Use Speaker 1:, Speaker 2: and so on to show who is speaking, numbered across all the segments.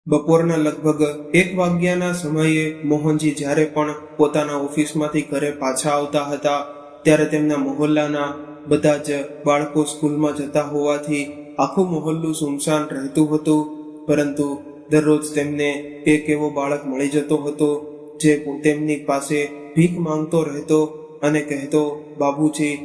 Speaker 1: બપોરના લગભગ 1 વાગ્યાના સમયે મોહનજી જ્યારે પણ પોતાના ઓફિસમાંથી ઘરે પાછા આવતા હતા ત્યારે તેમના મહોલ્લાના બધા જ બાળકો સ્કૂલમાં જતા હોવાથી આખું મહોલ્લું સુમસાન રહેતું હતું. પરંતુ દરરોજ તેમને એક એવો બાળક મળી જતો હતો જે તેમની પાસે ભીખ માંગતો રહેતો અને કહેતો, બાબુજી,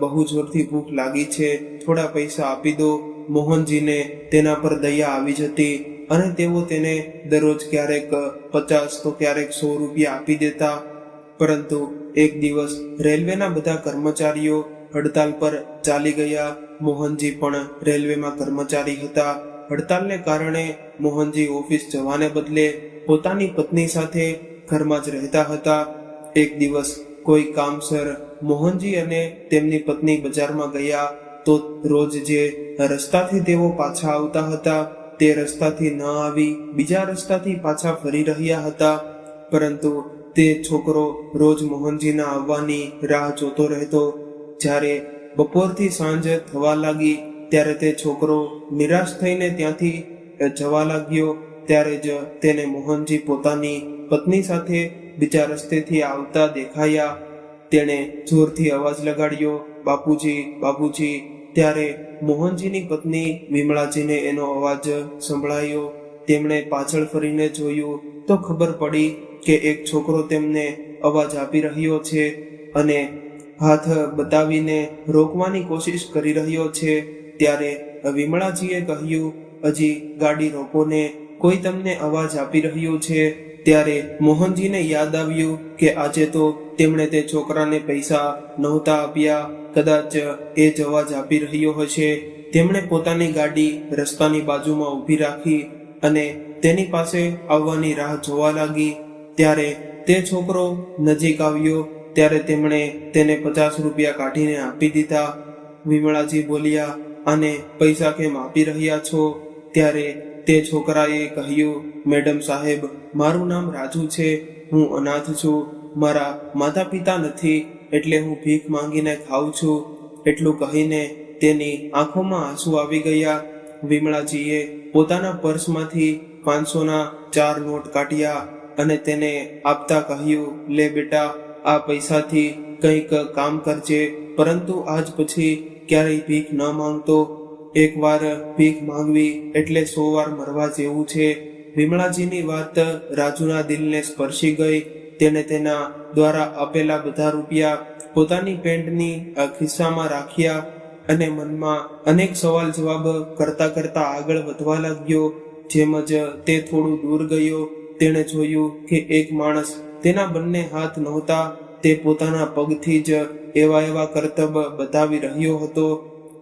Speaker 1: બહુ જોરથી ભૂખ લાગી છે, થોડા પૈસા આપી દો. મોહનજીને તેના પર દયા આવી જતી અને તેઓ તેને દરરોજ ક્યારેક 50 તો ક્યારેક 100 રૂપિયા આપી દેતા. પરંતુ એક દિવસ રેલવેના બધા કર્મચારીઓ હડતાલ પર ચાલી ગયા. મોહનજી પણ રેલવેમાં કર્મચારી હતા. હડતાલને કારણે મોહનજી ઓફિસ જવાને બદલે પોતાની પત્ની સાથે ઘરમાં જ રહેતા હતા. એક દિવસ કોઈ કામસર મોહનજી અને તેમની પત્ની બજારમાં ગયા તો રોજ જે રસ્તાથી તેઓ પાછા આવતા હતા તે રસ્તાથી ન આવી બીજા રસ્તાથી પાછા ફરી રહ્યા હતા. પરંતુ તે છોકરો રોજ મોહનજીના આવવાની રાહ જોતો રહેતો. જ્યારે બપોરથી સાંજ થવા લાગી ત્યારે તે છોકરો નિરાશ થઈને ત્યાંથી જવા લાગ્યો. ત્યારે જ તેને મોહનજી પોતાની પત્ની સાથે બીજા રસ્તેથી આવતા દેખાયા. તેણે જોરથી અવાજ લગાડ્યો, બાપુજી, બાપુજી. ત્યારે મોહનજીની પત્ની વિમળાજીને એનો અવાજ સંભળાયો. તેમણે પાછળ ફરીને જોયું તો ખબર પડી કે એક છોકરો તેમને અવાજ આપી રહ્યો છે અને હાથ બતાવીને રોકવાની કોશિશ કરી રહ્યો છે. ત્યારે વિમળાજીએ કહ્યું, હજી ગાડી રોકોને, કોઈ તમને અવાજ આપી રહ્યું છે. ત્યારે મોહનજીને યાદ આવ્યું કે આજે તો તેમણે તે છોકરાને પૈસા નહોતા આપ્યા. કદાચ એ જ અવાજ આપી રહ્યો હશે. તેમણે પોતાની ગાડી રસ્તાની બાજુમાં ઊભી રાખી અને તેની પાસે આવવાની રાહ જોવા લાગી. ત્યારે તે છોકરો નજીક આવ્યો ત્યારે તેમણે તેને 50 રૂપિયા કાઢીને આપી દીધા. વિમળાજી બોલ્યા, આને પૈસા કેમ આપી રહ્યા છો? ત્યારે તે છોકરાએ કહ્યું, મેડમ સાહેબ, મારું નામ રાજુ છે, હું અનાથ છું, મારા માતા પિતા નથી, એટલે હું ભીખ માંગીને ખાઉં છું. એટલું કહીને તેની આંખોમાં આંસુ આવી ગયા. વિમળાજીએ પોતાના પર્સમાંથી 500ના 4 નોટ કાઢ્યા અને તેને આપતા કહ્યું, લે બેટા, આ પૈસાથી કંઈક કામ કરજે, પરંતુ આજ પછી ક્યારેય ભીખ ન માંગતો. એકવાર ભીખ માંગવી એટલે 100 વાર મરવા જેવું છે. વિમળાજીની વાત રાજુના દિલને સ્પર્શી ગઈ. તેને તેના દ્વારા આપેલા બધા રૂપિયા પોતાની પેન્ટની ખિસ્સામાં રાખ્યા અને મનમાં અનેક સવાલ જવાબ કરતા કરતા આગળ વધવા લાગ્યો. જેમ જ તે થોડું દૂર ગયો તેણે જોયું કે એક માણસ, તેના બંને હાથ નહોતા, તે પોતાના પગથી જ એવા કરતબ બતાવી રહ્યો હતો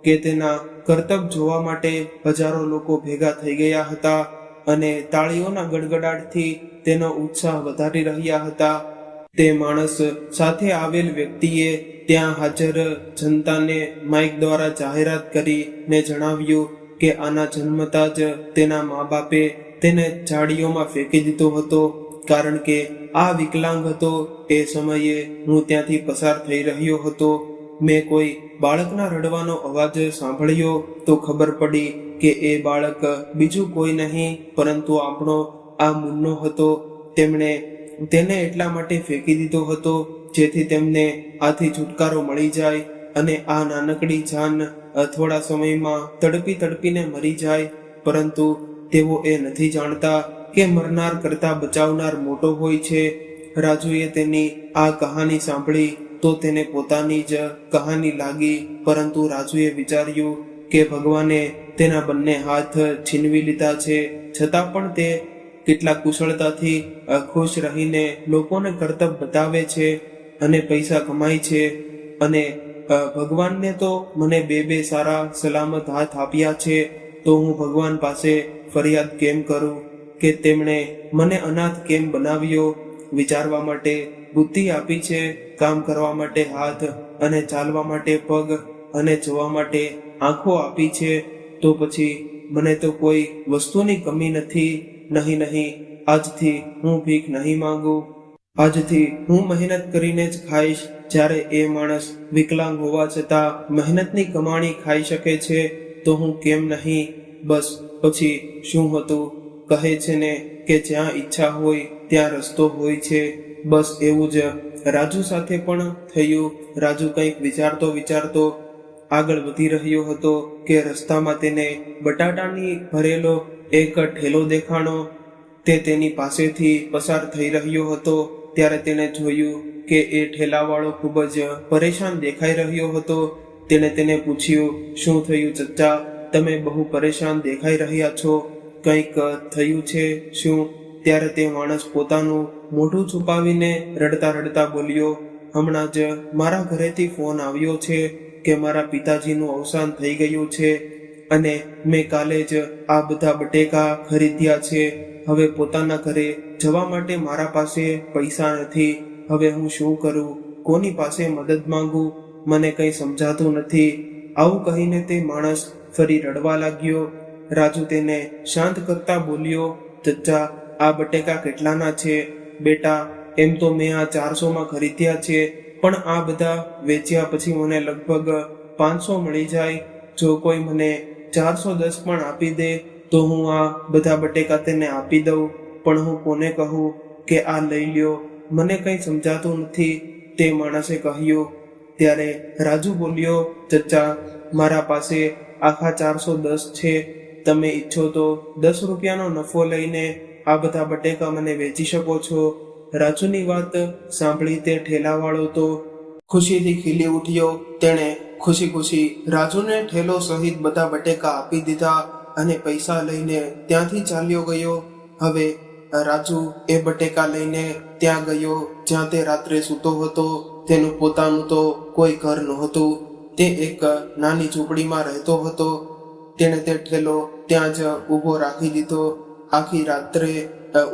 Speaker 1: કે તેના કરતબ જોવા માટે હજારો લોકો ભેગા થઈ ગયા હતા અને તાળીઓના ગડગડાટથી તેનો ઉત્સાહ વધારી રહ્યા હતા. તે માણસ સાથે આવેલ વ્યક્તિએ ત્યાં હાજર જનતાને માઇક દ્વારા જાહેરાત કરીને જણાવ્યું કે આના જન્મતા જ તેના મા બાપે તેને ઝાડીઓમાં ફેંકી દીધો હતો, કારણ કે આ વિકલાંગ હતો. એ સમયે હું ત્યાંથી પસાર થઈ રહ્યો હતો. મેં કોઈ બાળકના રડવાનો અવાજ સાંભળ્યો તો ખબર પડી કે એ બાળક બીજું કોઈ નહીં પરંતુ આપણો આ મુન્નો હતો. તેમણે તેને એટલા માટે ફેંકી દીધો હતો જેથી તેમને આથી છુટકારો મળી જાય અને આ નાનકડી જાન થોડા સમયમાં તડપીને મરી જાય. પરંતુ તેઓ એ નથી જાણતા કે મરનાર કરતા બચાવનાર મોટો હોય છે. રાજુએ તેની આ કહાની સાંભળી તો તેને પોતાની જ કહાની લાગી, પરંતુ રાજુએ વિચાર્યું કે ભગવાને તેના બંને હાથ છીનવી લીધા છે, છતાં પણ તે કેટલા કુશળતાથી ખુશ રહીને લોકોને કરતબ બતાવે છે અને પૈસા કમાય છે. અને ભગવાનને તો મને બે સારા સલામત હાથ આપ્યા છે, તો હું ભગવાન પાસે ફરિયાદ કેમ કરું કે તેમણે મને અનાથ કેમ બનાવ્યો? વિચારવા માટે બુદ્ધિ આપી છે, કામ કરવા માટે હાથ અને ચાલવા માટે પગ અને જોવા માટે આંખો આપી છે, તો પછી મને તો કોઈ વસ્તુની કમી નથી. નહીં, આજથી હું ભીખ નહીં માંગુ. આજથી હું મહેનત કરીને જ ખાઈશ. જ્યારે એ માણસ વિકલાંગ હોવા છતાં મહેનતની કમાણી ખાઈ શકે છે તો હું કેમ નહીં? બસ પછી શું હતું? કહે છે ને કે જ્યાં ઈચ્છા હોય ત્યાં રસ્તો હોય છે. બસ એવું જ રાજુ સાથે પણ થયું. રાજુ કંઈક વિચારતો આગળ વધી રહ્યો હતો કે રસ્તામાં તેને બટાટાની ભરેલો એક ઠેલો દેખાણો. તે તેની પાસેથી પસાર થઈ રહ્યો હતો ત્યારે તેણે જોયું કે એ ઠેલાવાળો ખૂબ જ પરેશાન દેખાઈ રહ્યો હતો. તેણે તેને પૂછ્યું, શું થયું ચચ્ચા? તમે બહુ પરેશાન દેખાઈ રહ્યા છો. કંઈક થયું છે શું? ત્યારે તે માણસ પોતાનું મોઢું છુપાવીને રડતા બોલ્યો, હમણાં જ મારા ઘરેથી ફોન આવ્યો છે કે મારા પિતાજીનું અવસાન થઈ ગયું છે અને મેં કાલે જ આ બધા બટેકા ખરીદ્યા છે. હવે પોતાના ઘરે જવા માટે મારા પાસે પૈસા નથી. હવે હું શું કરું? કોની પાસે મદદ માંગુ? મને કંઈ સમજાતું નથી. આવું કહીને તે માણસ ફરી રડવા લાગ્યો. રાજુ તેને શાંત કરતા બોલ્યો, ચચ્ચા, આ બટેકા કેટલાના છે? બેટા, એમ તો મેં આ 400માં ખરીદ્યા છે, પણ આ બધા વેચ્યા પછી મને લગભગ 500 મળી જાય. જો કોઈ મને 410 પણ આપી દે તો હું આ બધા બટેકા તેને આપી દઉં, પણ હું કોને કહું કે આ લઈ લ્યો? મને કંઈ સમજાતું નથી, તે માણસે કહ્યું. ત્યારે રાજુ બોલ્યો, ચચ્ચા, મારા પાસે આખા 410 છે. તમે ઈચ્છો તો 10 રૂપિયાનો નફો લઈને આ બધા બટેકા મને વેચી શકો છો. રાજુની વાત સાંભળી તે ઠેલાવાળો તો ખુશીથી ખીલી ઉઠ્યો. તેણે ખુશી રાજુને ઠેલો સહિત બધા બટેકા આપી દીધા અને પૈસા લઈને ત્યાંથી ચાલ્યો ગયો. હવે રાજુ એ બટેકા લઈને ત્યાં ગયો જ્યાં તે રાત્રે સૂતો હતો. તેનું પોતાનું તો કોઈ ઘર નહોતું. તે એક નાની ઝૂંપડીમાં રહેતો હતો. તેણે તે ઠેલો ત્યાં જ ઊભો રાખી દીધો. આખી રાત્રે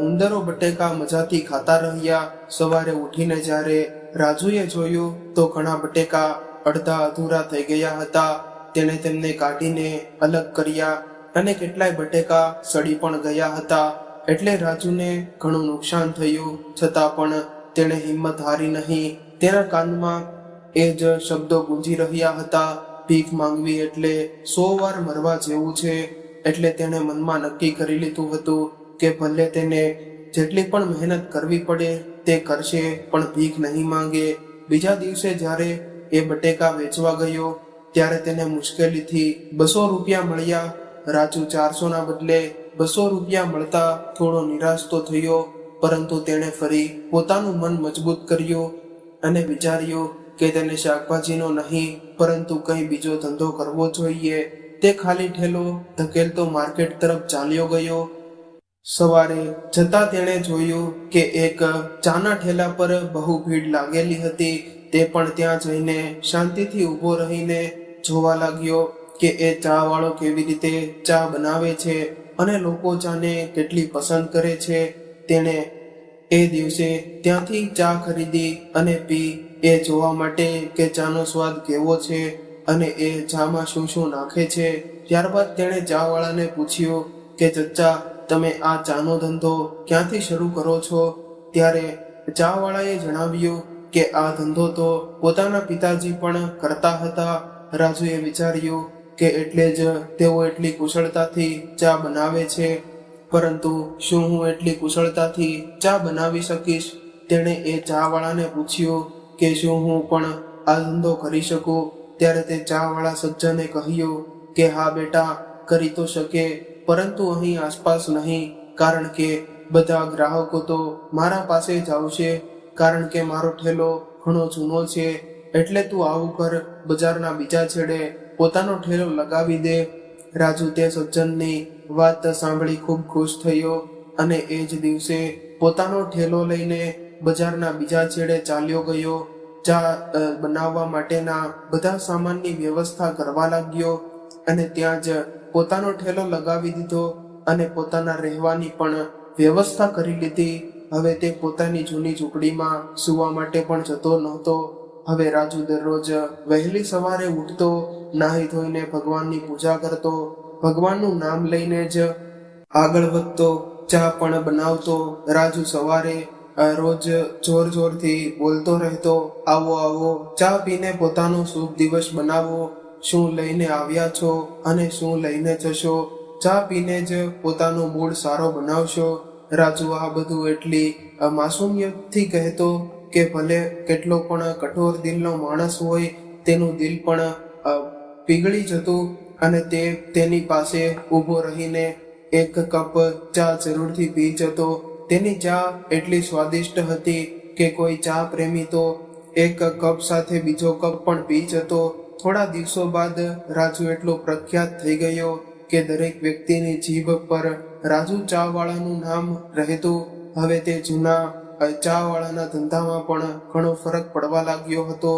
Speaker 1: ઉંદરો બટેકા મજાથી ખાતા રહ્યા. સવારે ઉઠીને જ્યારે રાજુએ જોયું તો ઘણા બટેકા અડધા અધૂરા થઈ ગયા હતા. તેણે તેમને કાઢીને અલગ કર્યા અને કેટલાય બટેકા સડી પણ ગયા હતા. એટલે રાજુને ઘણું નુકસાન થયું. છતાં પણ તેણે હિંમત હારી નહીં. તેના કાનમાં એ જ શબ્દો ગુંજી રહ્યા હતા, ભીખ માંગવી એટલે 100 વાર મરવા જેવું છે. એટલે તેણે મનમાં નક્કી કરી લીધું હતું કે ભલે તેને જેટલી પણ મહેનત કરવી પડે તે કરશે, પણ ભીખ નહીં માંગે. બીજા દિવસે જ્યારે એ બટેકા વેચવા ગયો ત્યારે તેને મુશ્કેલીથી 200 રૂપિયા મળ્યા. રાજુ 400ના બદલે 200 રૂપિયા મળતા થોડો નિરાશ તો થયો, પરંતુ તેણે ફરી પોતાનું મન મજબૂત કર્યું અને વિચાર્યું કે તેને શાકભાજીનો નહીં પરંતુ કંઈ બીજો ધંધો કરવો જોઈએ. તે ખાલી ઠેલો ધકેલતો માર્કેટ તરફ ચાલ્યો ગયો. સવારે જતા તેણે જોયું કે એક ચાના ઠેલા પર બહુ ભીડ લાગેલી હતી. તે પણ ત્યાં જઈને શાંતિથી ઊભો રહીને જોવા લાગ્યો કે એ ચા વાળો કેવી રીતે ચા બનાવે છે અને લોકો ચાને કેટલી પસંદ કરે છે. તેણે એ દિવસે ત્યાંથી ચા ખરીદી અને પી, એ જોવા માટે કે ચાનો સ્વાદ કેવો છે અને એ ચામાં શું નાખે છે. ત્યારબાદ તેણે ચા વાળાને પૂછ્યું કે ચચ્ચા, તમે આ ચાનો ધંધો ક્યાંથી શરૂ કરો છો? ત્યારે ચા વાળાએ જણાવ્યું કે આ ધંધો તો પોતાના પિતાજી પણ કરતા હતા. રાજુએ વિચાર્યું કે એટલે જ તેઓ એટલી કુશળતાથી ચા બનાવે છે, પરંતુ શું હું એટલી કુશળતાથી ચા બનાવી શકીશ? તેણે એ ચા વાળાને પૂછ્યું કે શું હું પણ આ ધંધો કરી શકું? ત્યારે તે ચા વાળા સજ્જને કહ્યું કે હા બેટા, કરી તો શકે, પરંતુ અહીં આસપાસ નહીં, કારણ કે બધા ગ્રાહકો તો મારા પાસે જ આવશે, કારણ કે મારો ઠેલો ઘણો જૂનો છે. એટલે તું આવું કર, બજારના બીજા છેડે પોતાનો ઠેલો લગાવી દે. રાજુ તે સજ્જનની વાત સાંભળી ખૂબ ખુશ થયો અને એ જ દિવસે પોતાનો ઠેલો લઈને બજારના બીજા છેડે ચાલ્યો ગયો. ચા બનાવવા માટેના બધા સામાનની વ્યવસ્થા કરવા લાગ્યો અને ત્યાં જ પોતાનો ઠેલો લગાવી દીધો અને પોતાના રહેવાની પણ વ્યવસ્થા કરી લીધી. હવે તે પોતાની જૂની ઝૂંપડીમાં સૂવા માટે પણ જતો નહોતો. હવે રાજુ દરરોજ વહેલી સવારે ઉઠતો, નાહી ધોઈને ભગવાનની પૂજા કરતો, ભગવાનનું નામ લઈને જ આગળ વધતો, ચા પણ બનાવતો. રાજુ સવારે રોજ જોરથી બોલતો રહેતો, આવો આવો, ચા પીને પોતાનો શુભ દિવસ બનાવો. શું લઈને આવ્યા છો અને શું લઈને જશો? ચા પીને જ પોતાનો મૂડ સારો બનાવશો. રાજુ આ બધું એટલી માસૂમિયતથી કહેતો કે ભલે કેટલો પણ કઠોર દિલનો માણસ હોય, તેનું દિલ પણ પીગળી જતું અને તે તેની પાસે ઊભો રહીને એક કપ ચા જરૂરથી પી જતો. તેની ચા એટલી સ્વાદિષ્ટ હતી કે કોઈ ચા પ્રેમી તો એક કપ સાથે બીજો કપ પણ પી જતો. થોડા દિવસો બાદ રાજુ એટલો પ્રખ્યાત થઈ ગયો કે દરેક વ્યક્તિની જીભ પર રાજુ ચા વાળાનું નામ રહેતું. હવે તે જૂના ચા વાળાના ધંધામાં પણ ઘણો ફરક પડવા લાગ્યો હતો.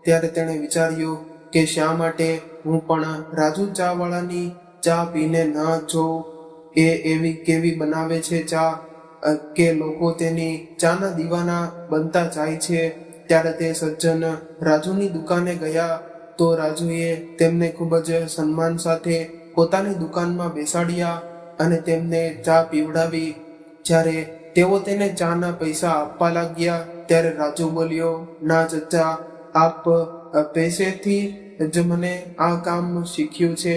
Speaker 1: ત્યારે તેણે વિચાર્યું કે શા માટે હું પણ રાજુ ચા વાળાની ચા પીને ન જોઉં. એ એવી કેવી બનાવે છે ચા કે લોકો તેની ચાના દીવાના બનતા જાય છે. ત્યારે તે સજ્જન રાજુની દુકાને ગયા તો રાજુએ તેમને ખૂબ જ સન્માન સાથે પોતાની દુકાનમાં બેસાડ્યા અને તેમને ચા પીવડાવી. જ્યારે તેઓ તેને ચાના પૈસા આપવા લાગ્યા ત્યારે રાજુ બોલ્યો, ના ચચા, આપ પૈસેથી જ મને આ કામ શીખ્યું છે,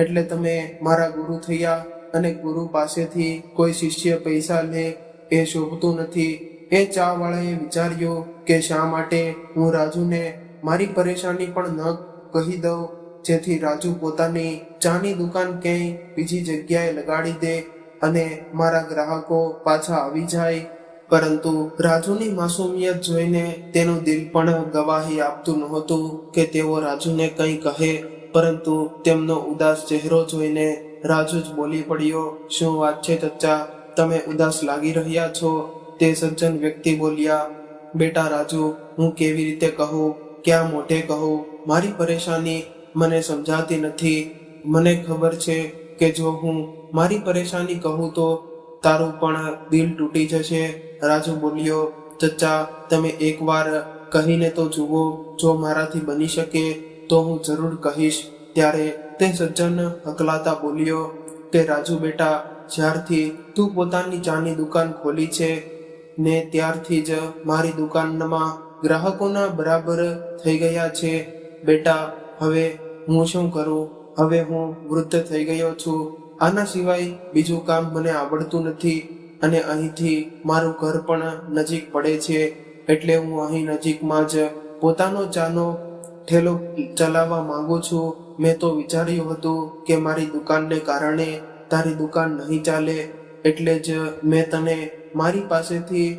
Speaker 1: એટલે તમે મારા ગુરુ થયા અને ગુરુ પાસેથી કોઈ શિષ્ય પૈસા લે એ શોભતું નથી. એ ચા વાળાએ વિચાર્યું કે શા માટે હું રાજુને મારી પરેશાની પણ ન કહી દઉં, જેથી રાજુ પોતાની ચાની દુકાન ક્યાંય બીજી જગ્યાએ લગાડી દે અને મારા ગ્રાહકો પાછા આવી જાય. પરંતુ રાજુની માસૂમિયત જોઈને તેનું દિલ પણ ગવાહી આપતું નહોતું કે તેઓ રાજુને કંઈ કહે. પરંતુ તેમનો ઉદાસ ચહેરો જોઈને રાજુ જ બોલી પડ્યો, શું વાત છે ચચ્ચા, તમે ઉદાસ લાગી રહ્યા છો? તે સજ્જન વ્યક્તિ બોલ્યા, બેટા રાજુ, હું કેવી રીતે કહું, ક્યાં મોઢે કહું? મારી પરેશાની મને સમજાતી નથી. મને ખબર છે કે જો હું મારી પરેશાની કહું તો તારું પણ દિલ તૂટી જશે. રાજુ બોલ્યો, ચચ્ચા, તમે એકવાર કહીને તો જુઓ, જો મારાથી બની શકે તો હું જરૂર કહીશ. ત્યારે તે સજ્જન હકલાતા બોલ્યો કે રાજુ બેટા, જ્યારથી તું પોતાની ચાની દુકાન ખોલી છે ને ત્યારથી જ મારી દુકાનમાં ગ્રાહકોના બરાબર થઈ ગયા છે. બેટા, હવે હું શું કરું? હવે હું વૃદ્ધ થઈ ગયો છું. આના સિવાય બીજું કામ મને આવડતું નથી અને અહીંથી મારું ઘર પણ નજીક પડે છે, એટલે હું અહીં નજીકમાં જ પોતાનો ચાનો ઠેલો ચલાવવા માંગુ છું. મેં તો વિચાર્યું હતું કે મારી દુકાનને કારણે તારી દુકાન નહીં ચાલે, એટલે જ મેં તને મારી પાસેથી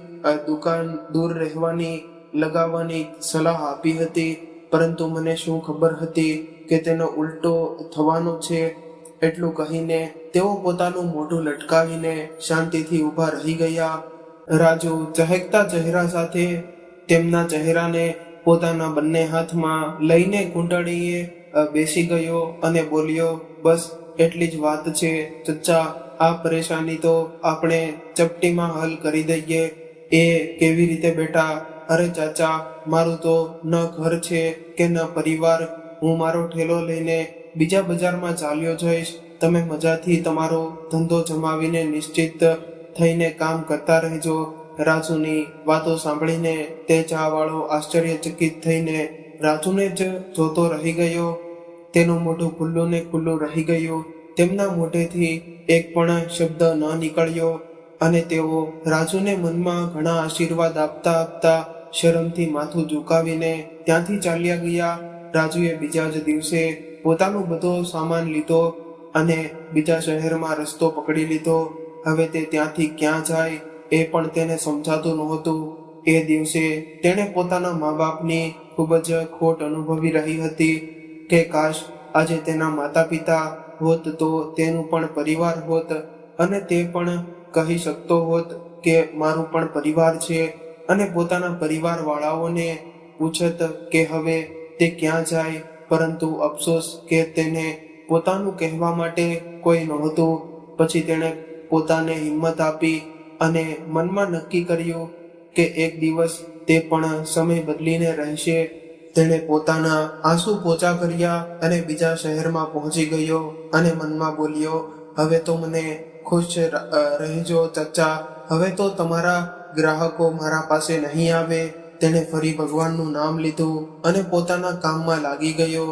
Speaker 1: દુકાન દૂર રહેવાની લગાવવાની સલાહ આપી હતી. પરંતુ મને શું ખબર હતી કે તેનો ઉલટો થવાનો છે. એટલું કહીને તેઓ પોતાનું મોઢું લટકાવીને શાંતિથી ઊભા રહી ગયા. રાજુ ચહેકતા ચહેરા સાથે તેમના ચહેરાને પોતાના બંને હાથમાં લઈને કુંડળીએ બેસી ગયો અને બોલ્યો, બસ એટલી જ વાત છે ચચ્ચા, આ પરેશાની તો આપણે ચપટીમાં હલ કરી દઈએ. એ કેવી રીતે બેટા? અરે ચાચા, મારું તો ન ઘર છે કે ન પરિવાર. હું મારો ઠેલો લઈને બીજા બજારમાં ચાલ્યો જઈશ. તમે મજાથી તમારો ધંધો જમાવીને નિશ્ચિત થઈને કામ કરતા રહેજો. રાજુની વાતો સાંભળીને તે ચા વાળો આશ્ચર્યચકિત થઈને રાજુને જ જોતો રહી ગયો. તેનું મોઢું ખુલ્લું ને ખુલ્લું રહી ગયું. તેમના મોઢેથી એક પણ શબ્દ ન નીકળ્યો અને તેઓ રાજુને મનમાં ઘણા આશીર્વાદ આપતા આપતા શરમથી માથું ઝુકાવીને ત્યાંથી ચાલ્યા ગયા. રાજુએ બીજા જ દિવસે પોતાનો બધો સામાન લીધો અને બીજા શહેરમાં રસ્તો પકડી લીધો. હવે તે ત્યાંથી ક્યાં જાય એ પણ તેને સમજાતું નહોતું. એ દિવસે તેણે પોતાના મા બાપની ખૂબ જ ખોટ અનુભવી રહી હતી કે કાશ આજે તેના માતા પિતા હોત તો તેનું પણ પરિવાર હોત અને તે પણ કહી શકતો હોત કે મારું પણ પરિવાર છે, અને પોતાના પરિવાર વાળાઓને પૂછત કે હવે તે ક્યાં જાય. પરંતુ અફસોસ કે તેને પોતાનું કહેવા માટે કોઈ નહોતું. પછી તેણે પોતાને હિંમત આપી અને મનમાં નક્કી કર્યું કે એક દિવસ તે પણ સમય બદલીને રહેશે. તેણે પોતાના આંસુ પોચા કર્યા અને બીજા શહેરમાં પહોંચી ગયો અને મનમાં બોલ્યો, હવે તો મને ખુશ રહેજો ચચ્ચા, હવે તો તમારા ગ્રાહકો મારા પાસે નહીં આવે. તેણે ફરી ભગવાનનું નામ લીધું અને પોતાના કામમાં લાગી ગયો.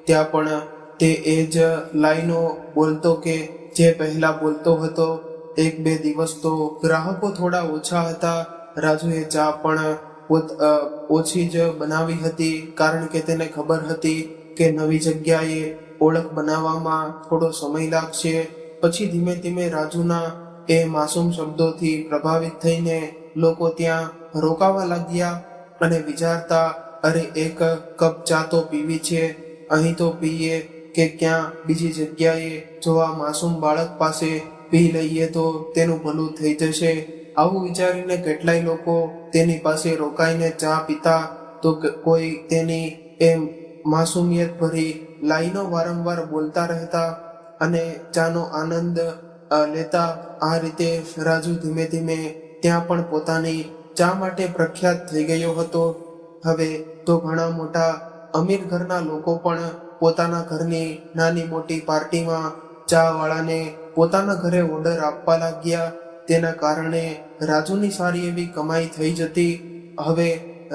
Speaker 1: ત્યાં પણ તે એ જ લાઈનો બોલતો કે જે પહેલા બોલતો હતો. એક બે દિવસ તો ગ્રાહકો થોડા ઓછા હતા. રાજુએ ચા પણ ઓછી જ બનાવી હતી, કારણ કે તેને ખબર હતી કે નવી જગ્યાએ ઓળખ બનાવવામાં થોડો સમય લાગશે. પછી ધીમે ધીમે રાજુના એ માસૂમ શબ્દોથી પ્રભાવિત થઈને લોકો ત્યાં રોકાવા લાગ્યા અને વિચારતા, અરે એક કપ ચા તો પીવી છે, અહીં તો પીએ કે ક્યાં બીજી જગ્યાએ. જો આ માસૂમ બાળક પાસે પી લઈએ તો તેનું ભલું થઈ જશે. આવું વિચારીને કેટલાય લોકો તેની પાસે રોકાઈને ચા પીતા, તો કોઈ તેની એમ માસૂમિયત ભરી લાઈનો વારંવાર બોલતા રહેતા અને ચાનો આનંદ લેતા. આ રીતે રાજુ ધીમે ધીમે ત્યાં પણ પોતાની ચા માટે પ્રખ્યાત થઈ ગયો હતો. હવે તો ઘણા મોટા અમીર ઘરના લોકો પણ પોતાના ઘરની નાની મોટી પાર્ટીમાં ચા વાળાને પોતાના ઘરે ઓર્ડર આપવા લાગ્યા. તેના કારણે રાજુની સારી એવી કમાઈ થઈ જતી. હવે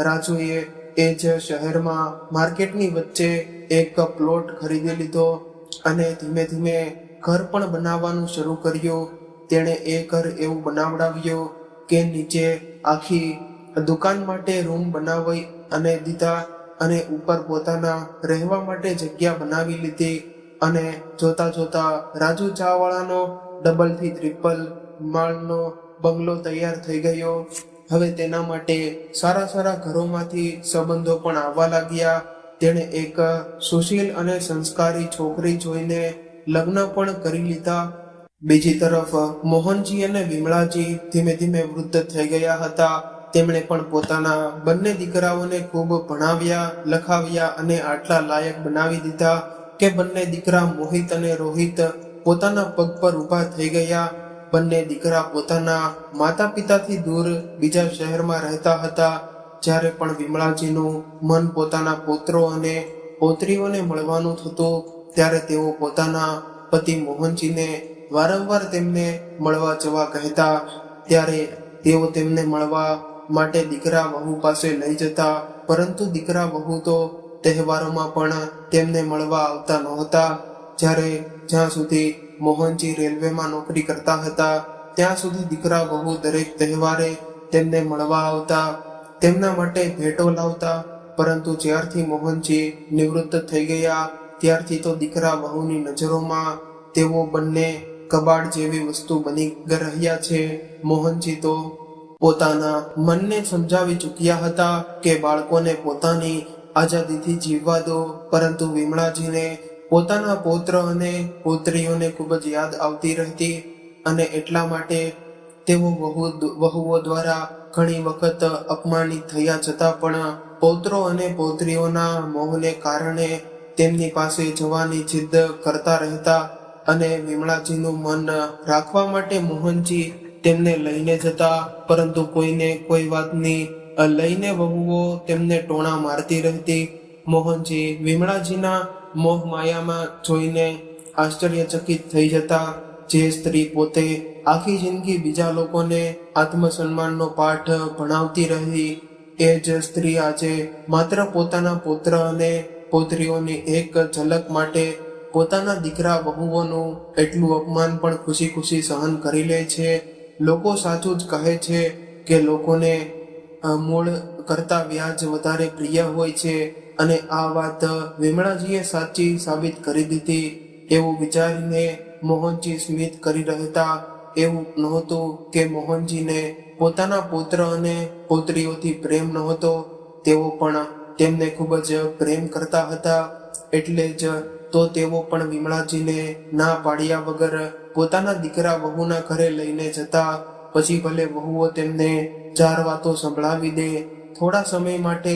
Speaker 1: રાજુએ એ જ શહેરમાં માર્કેટની વચ્ચે એક પ્લોટ ખરીદી લીધો અને ધીમે ધીમે ઘર પણ બનાવવાનું શરૂ કર્યું. તેણે એ ઘર એવું બનાવડાવ્યું કે નીચે આખી દુકાન માટે રૂમ બનાવી અને દીધા અને ઉપર પોતાના રહેવા માટે જગ્યા બનાવી લીધી. અને જોતા જોતા રાજુ ચાવાળાનો ડબલ થી ટ્રિપલ માળનો બંગલો તૈયાર થઈ ગયો. હવે તેના માટે સારા સારા ઘરોમાંથી સંબંધો પણ આવવા લાગ્યા. તેણે એક સુશીલ અને સંસ્કારી છોકરી જોઈને લગ્ન પણ કરી લીધા. બીજી તરફ મોહનજી અને વિમળાજી ધીમે ધીમે વૃદ્ધ થઈ ગયા હતા. તેમણે પણ પોતાના બંને દીકરાઓને ખૂબ ભણાવ્યા, લખાવ્યા અને આટલા લાયક બનાવી દીધા કે બંને દીકરા મોહિત અને રોહિત પોતાના પગ પર ઊભા થઈ ગયા. બંને દીકરા પોતાના માતા પિતાથી દૂર બીજા શહેરમાં રહેતા હતા. જ્યારે પણ વિમળાજીનું મન પોતાના પુત્રો અને પૌત્રીઓને મળવાનું થતું, ત્યારે તેઓ પોતાના પતિ મોહનજીને વારંવાર તેમને મળવા જવા કહેતા. ત્યારે તેઓ તેમને મળવા માટે દીકરા વહુ પાસે લઈ જતા, પરંતુ દીકરા વહુ તો તહેવારોમાં પણ તેમને મળવા આવતા નહોતા. જ્યાં સુધી મોહનજી રેલવેમાં નોકરી કરતા હતા, ત્યાં સુધી દીકરા વહુ દરેક તહેવારે તેમને મળવા આવતા, તેમના માટે ભેટો લાવતા. પરંતુ જ્યારથી મોહનજી નિવૃત્ત થઈ ગયા, ત્યારથી તો દીકરા વહુની નજરોમાં તેઓ બંને કબાડ જેવી વસ્તુ બની રહ્યા છે. મોહનજી તો પોતાના મનને સમજાવી ચૂક્યા હતા કે બાળકોને પોતાની આઝાદીથી જીવવા દો, પરંતુ વિમળાજીને પોતાના પૌત્ર અને પૌત્રીઓને ખૂબ જ યાદ આવતી રહેતી અને એટલા માટે તેઓ વહુઓ દ્વારા ઘણી વખત અપમાનિત થયા છતાં પણ પૌત્રો અને પૌત્રીઓના મોહને કારણે તેમની પાસે જવાની જિદ્દ કરતા રહેતા અને વિમળાજીનું મન રાખવા માટે મોહનજી તેમને લઈને જતા. પરંતુ કોઈને કોઈ વાતની લઈને વહુઓ તેમને ટોણા મારતી રહેતી. મોહનજી વિમળાજીના મોહ માયામાં જોઈને આશ્ચર્યચકિત થઈ જતા. જે સ્ત્રી પોતે આખી જિંદગી બીજા લોકોને આત્મસન્માનનો પાઠ ભણાવતી રહી, એ જ સ્ત્રી આજે માત્ર પોતાના પુત્ર અને પૌત્રીઓની એક ઝલક માટે પોતાના દીકરા વહુઓનું એટલું અપમાન પણ ખુશી ખુશી સહન કરી લે છે. લોકો સાચું જ કહે છે કે લોકોને મૂળ કરતા વ્યાજ વધારે પ્રિય હોય છે, અને આ વાત વિમળાજીએ સાચી સાબિત કરી દીધી. એવું વિચારીને મોહનજી સ્મિત કરી રહેતા. એવું નહોતું કે મોહનજીને પોતાના પુત્ર અને પૌત્રીઓથી પ્રેમ નહોતો, તેઓ પણ તેમને ખૂબ જ પ્રેમ કરતા હતા. એટલે જ તો તેઓ પણ વિમળાજીને ના પાડ્યા વગર પોતાના દીકરા વહુના ઘરે લઈને જતા. પછી ભલે વહુઓ તેમને 4 વાતો સંભળાવી દે, થોડા સમય માટે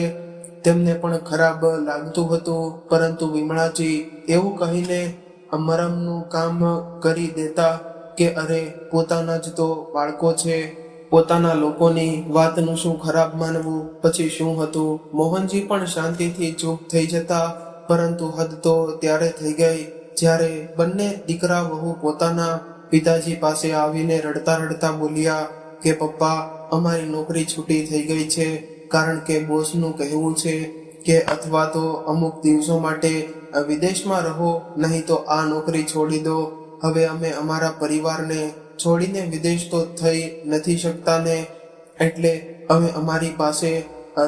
Speaker 1: તેમને પણ ખરાબ લાગતું હતું, પરંતુ વિમળાજી એવું કહીને મરમનું કામ કરી દેતા કે અરે, પોતાના જ તો બાળકો છે, પોતાના લોકોની વાતનું શું ખરાબ માનવું, પછી શું હતું. મોહનજી પણ શાંતિથી ચૂપ થઈ જતા. પરંતુ હદ તો ત્યારે થઈ ગઈ જ્યારે બંને દીકરા વહુ પોતાના પિતાજી પાસે આવીને રડતા રડતા બોલ્યા કે પપ્પા, અમારી નોકરી છૂટી થઈ ગઈ છે, કારણ કે બોસનું કહેવું છે કે અથવા તો અમુક દિવસો માટે વિદેશમાં રહો, નહીં તો આ નોકરી છોડી દો. હવે અમે અમારા પરિવારને છોડીને વિદેશ તો થઈ નથી શકતા ને, એટલે અમે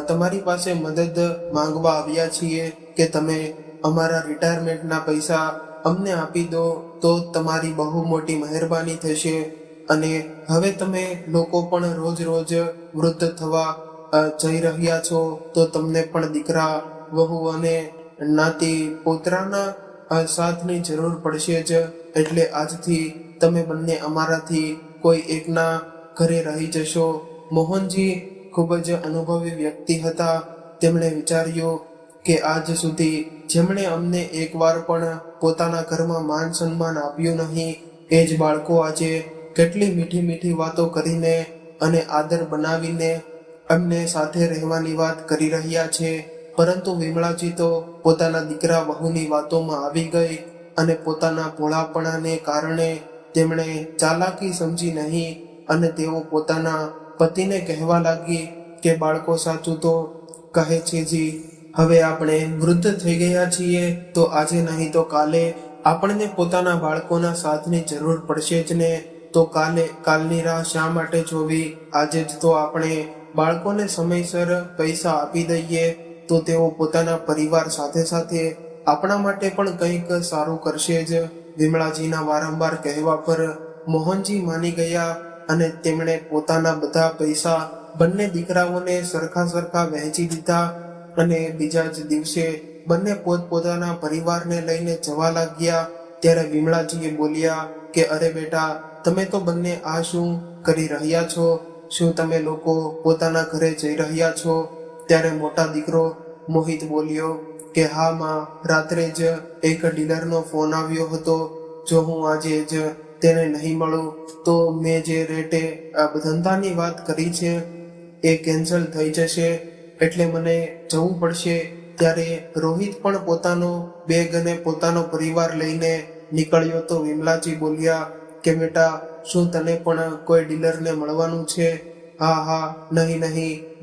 Speaker 1: તમારી પાસે મદદ માંગવા આવ્યા છીએ કે તમે અમારા રિટાયરમેન્ટના પૈસા અમને આપી દો તો તમારી બહુ મોટી મહેરબાની થશે. અને હવે તમે લોકો પણ રોજ રોજ વૃદ્ધ થવા જઈ રહ્યા છો તો તમને પણ દીકરા, વહુ અને નાતી પોતરાના સાથની જરૂર પડશે જ. એટલે આજથી તમે બંને અમારાથી કોઈ એકના ઘરે રહી જશો. મોહનજી ખૂબ જ અનુભવી વ્યક્તિ હતા. તેમણે વિચાર્યું કે આજ સુધી જેમણે અમને એકવાર પણ પોતાના ઘરમાં માન સન્માન આપ્યું નહીં, એ જ બાળકો આજે કેટલી મીઠી મીઠી વાતો કરીને અને આદર બનાવીને અમને સાથે રહેવાની વાત કરી રહ્યા છે. પરંતુ વિમળાજી તો પોતાના દીકરા વહુની વાતોમાં આવી ગઈ અને પોતાના ભોળાપણાને કારણે તેમણે ચાલાકી સમજી નહીં અને તેઓ પોતાના પતિને કહેવા લાગી કે બાળકો સાચું તો કહે છે જી, હવે આપણે વૃદ્ધ થઈ ગયા છીએ તો આજે નહીં તો કાલે આપણને પોતાના બાળકોના સાથની જરૂર પડશે જ ને. તો કાલની રાહ શા માટે જોવી? આજે જ તો આપણે બાળકોને સમયસર પૈસા આપી દઈએ તો તેઓ પોતાના પરિવાર સાથે સાથે આપણા માટે પણ કંઈક સારું કરશે જ. વિમળાજીના વારંવાર કહેવા પર મોહનજી માની ગયા અને તેમણે પોતાના બધા પૈસા બંને દીકરાઓને સરખા વહેંચી દીધા અને બીજા જ દિવસે બંને પોતપોતાના પરિવારને લઈને જવા લાગ્યા. ત્યારે વિમળાજીએ બોલ્યા કે અરે બેટા, તમે તો બંને આ શું કરી રહ્યા છો? શું તમે લોકો પોતાના ઘરે જઈ રહ્યા છો? ત્યારે મોટા દીકરો મોહિત બોલ્યો કે હા માં, રાત્રે જ એક ડીલરનો ફોન આવ્યો હતો. જો હું આજે જ તેને નહીં મળું તો મેં જે રેટે ધંધાની વાત કરી છે એ કેન્સલ થઈ જશે, એટલે મને જવું પડશે. ત્યારે રોહિત પણ પોતાનો બેગ અને પોતાનો પરિવાર લઈને નીકળ્યો તો વિમલાજી બોલ્યા કે બેટા, શું તને પણ કોઈ ડીલરને મળવાનું છે? હા, નહીં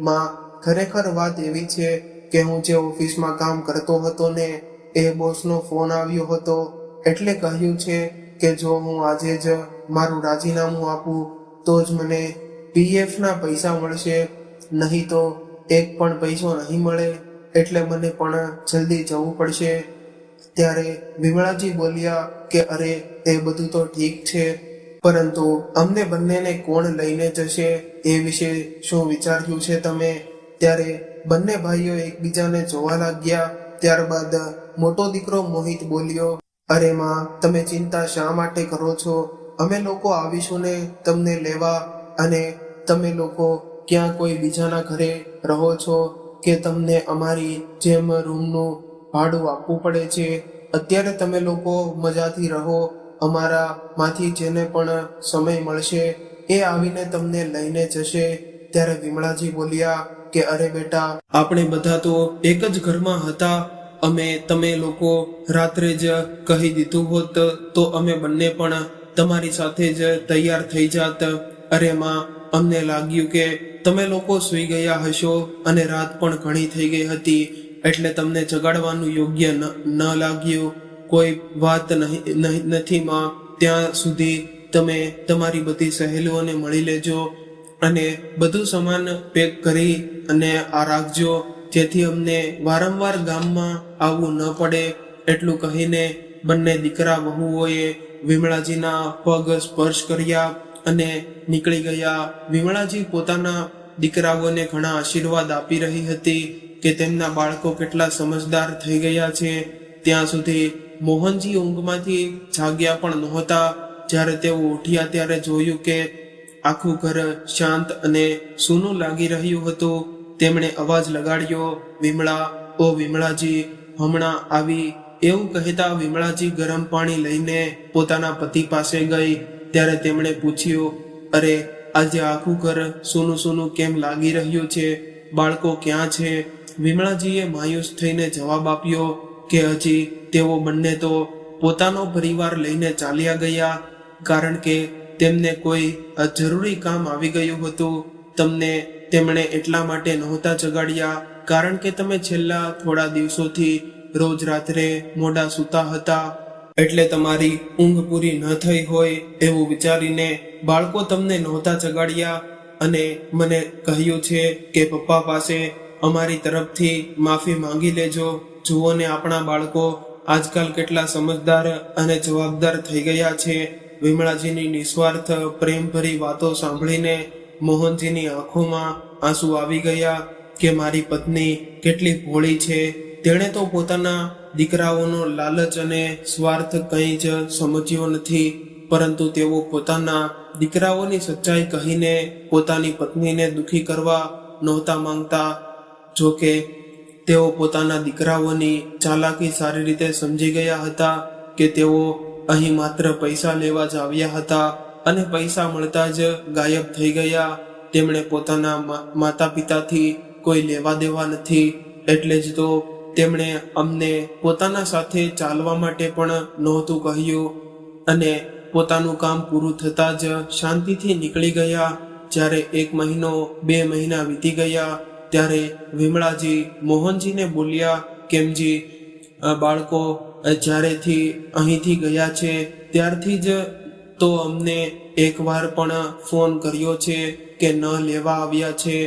Speaker 1: માં, ખરેખર વાત એવી છે કે હું જે ઓફિસમાં કામ કરતો હતો ને એ બોસનો ફોન આવ્યો હતો, એટલે કહ્યું છે કે જો હું આજે જ મારું રાજીનામું આપું તો જ મને PF ના પૈસા મળશે, નહીં તો એક પણ પૈસો નહીં મળે, એટલે મને પણ જલ્દી જવું પડશે. ત્યારે વિમળાજી બોલ્યા કે અરે, એ બધું તો ઠીક છે, પરંતુ અમને બંનેને કોણ લઈને જશે એ વિશે શું વિચાર્યું છે તમે? ત્યારે બંને ભાઈઓ એકબીજાને જોવા લાગ્યા. ત્યારબાદ મોટો દીકરો મોહિત બોલ્યો, અરે માં, તમે ચિંતા શા માટે કરો છો? અમે લોકો આવીશું ને તમને લેવા. અને તમે લોકો ક્યાં કોઈ બીજાના ઘરે રહો છો કે તમને અમારી જેમ રૂમનું ભાડું આપવું પડે છે? અત્યારે તમે લોકો મજાથી રહો. અમારા માંથી જેને પણ સમય મળશે એ આવીને તમને લઈને જશે. ત્યારે વિમળાજી બોલ્યા કે અરે બેટા, આપણે બધા તો એક જ ઘરમાં હતા. તમે લોકો રાત્રે જ કહી દીધું હોત તો અમે બંને પણ તમારી સાથે જ તૈયાર થઈ જાત. અરે માં, અમને લાગ્યું કે તમે લોકો સૂઈ ગયા હશો અને રાત પણ ઘણી થઈ ગઈ હતી, એટલે તમને જગાડવાનું યોગ્ય ન લાગ્યું. કોઈ વાત નથી માં, ત્યાં સુધી તમે તમારી બધી સહેલીઓને મળી લેજો અને બધું સામાન પેક કરી અને આ રાખજો, જેથી અમને વારંવાર ગામમાં આવવું ન પડે. એટલું કહીને બંને દીકરા વહુઓએ વિમળાજીના પગ સ્પર્શ કર્યા અને નીકળી ગયા. વિમળાજી પોતાના દીકરાઓને ઘણા આશીર્વાદ આપી રહી હતી કે તેમના બાળકો કેટલા સમજદાર થઈ ગયા છે. ત્યાં સુધી મોહનજી ઊંઘમાંથી જાગ્યા પણ નહોતા. જ્યારે તેઓ ઉઠ્યા ત્યારે જોયું કે આખું ઘર શાંત અને સૂનું લાગી રહ્યું હતું. તેમણે અવાજ લગાડ્યો, વિમળા, ઓ વિમળાજી, હમણાં આવી. એવું કહેતા વિમળાજી ગરમ પાણી લઈને પોતાના પતિ પાસે ગઈ. ત્યારે તેમણે પૂછ્યું, અરે, આજે આખું ઘર સૂનું કેમ લાગી રહ્યું છે? બાળકો ક્યાં છે? વિમળાજીએ માયુસ થઈને જવાબ આપ્યો કે હજી તેઓ બંને તો પોતાનો પરિવાર લઈને ચાલ્યા ગયા, કારણ કે તેમને કોઈ જરૂરી કામ આવી ગયું હતું. તેમણે એટલા માટે નહોતા જગાડ્યા કારણ કે તમે છેલ્લા થોડા દિવસોથી રોજ રાત્રે મોડા સૂતા હતા. એટલે તમારી ઊંઘ પૂરી ન થઈ હોય એવું વિચારીને બાળકો તમને નહોતા જગાડ્યા અને મને કહ્યું છે કે પપ્પા પાસે અમારી તરફથી માફી માંગી લેજો. જુઓ ને આપણા બાળકો આજકાલ કેટલા સમજદાર અને જવાબદાર થઈ ગયા છે. વિમળાજીની નિસ્વાર્થ પ્રેમભરી વાતો સાંભળીને મોહનજીની આંખોમાં આંસુ આવી ગયા કે મારી પત્ની કેટલી ભોળી છે. તેણે તો પોતાના દીકરાઓનો લાલચ અને સ્વાર્થ કંઈ જ સમજ્યો નથી, પરંતુ તેઓ પોતાના દીકરાઓની સચ્ચાઈ કહીને પોતાની પત્નીને દુખી કરવા નહોતા માંગતા. જો કે તેઓ પોતાના દીકરાઓની ચાલાકી સારી રીતે સમજી ગયા હતા કે તેઓ અહીં માત્ર પૈસા લેવા જ આવ્યા હતા અને પૈસા મળતા જ ગાયબ થઈ ગયા. તેમણે પોતાના માતા પિતાથી કોઈ લેવા દેવા નથી, એટલે જ તો તેમણે અમને પોતાના સાથે ચાલવા માટે પણ નહોતું કહ્યું અને પોતાનું કામ પૂરું થતાં જ શાંતિથી નીકળી ગયા. જ્યારે 1 મહિનો 2 મહિના વીતી ગયા ત્યારે વિમળાજી મોહનજીને બોલ્યા, કેમજી બાળકો જ્યારેથી અહીંથી ગયા છે ત્યારથી જ તો અમને એકવાર પણ ફોન કર્યો છે કે ન લેવા આવ્યા છે,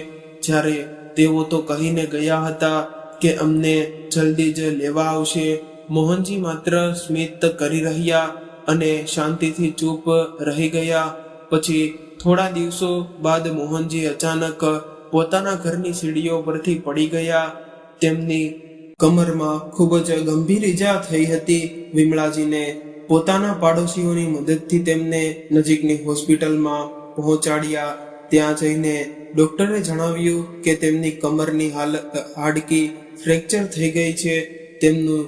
Speaker 1: જ્યારે તેઓ તો કહીને ગયા હતા કે અમને જલ્દી જ લેવા આવશે. મોહનજી માત્ર સ્મિત કરી રહ્યા અને શાંતિથી ચૂપ રહી ગયા. પછી થોડા દિવસો બાદ મોહનજી અચાનક પોતાના ઘરની સીડીઓ પરથી પડી ગયા. તેમની કમરમાં ખૂબ જ ગંભીર ઈજા થઈ હતી. વિમળાજીને પોતાના પાડોશીઓની મદદથી તેમને નજીકની હોસ્પિટલમાં પહોંચાડ્યા. ત્યાં જઈને ડોક્ટરે જણાવ્યું કે તેમની કમરની હાડકી ફ્રેક્ચર થઈ ગઈ છે. તેમનું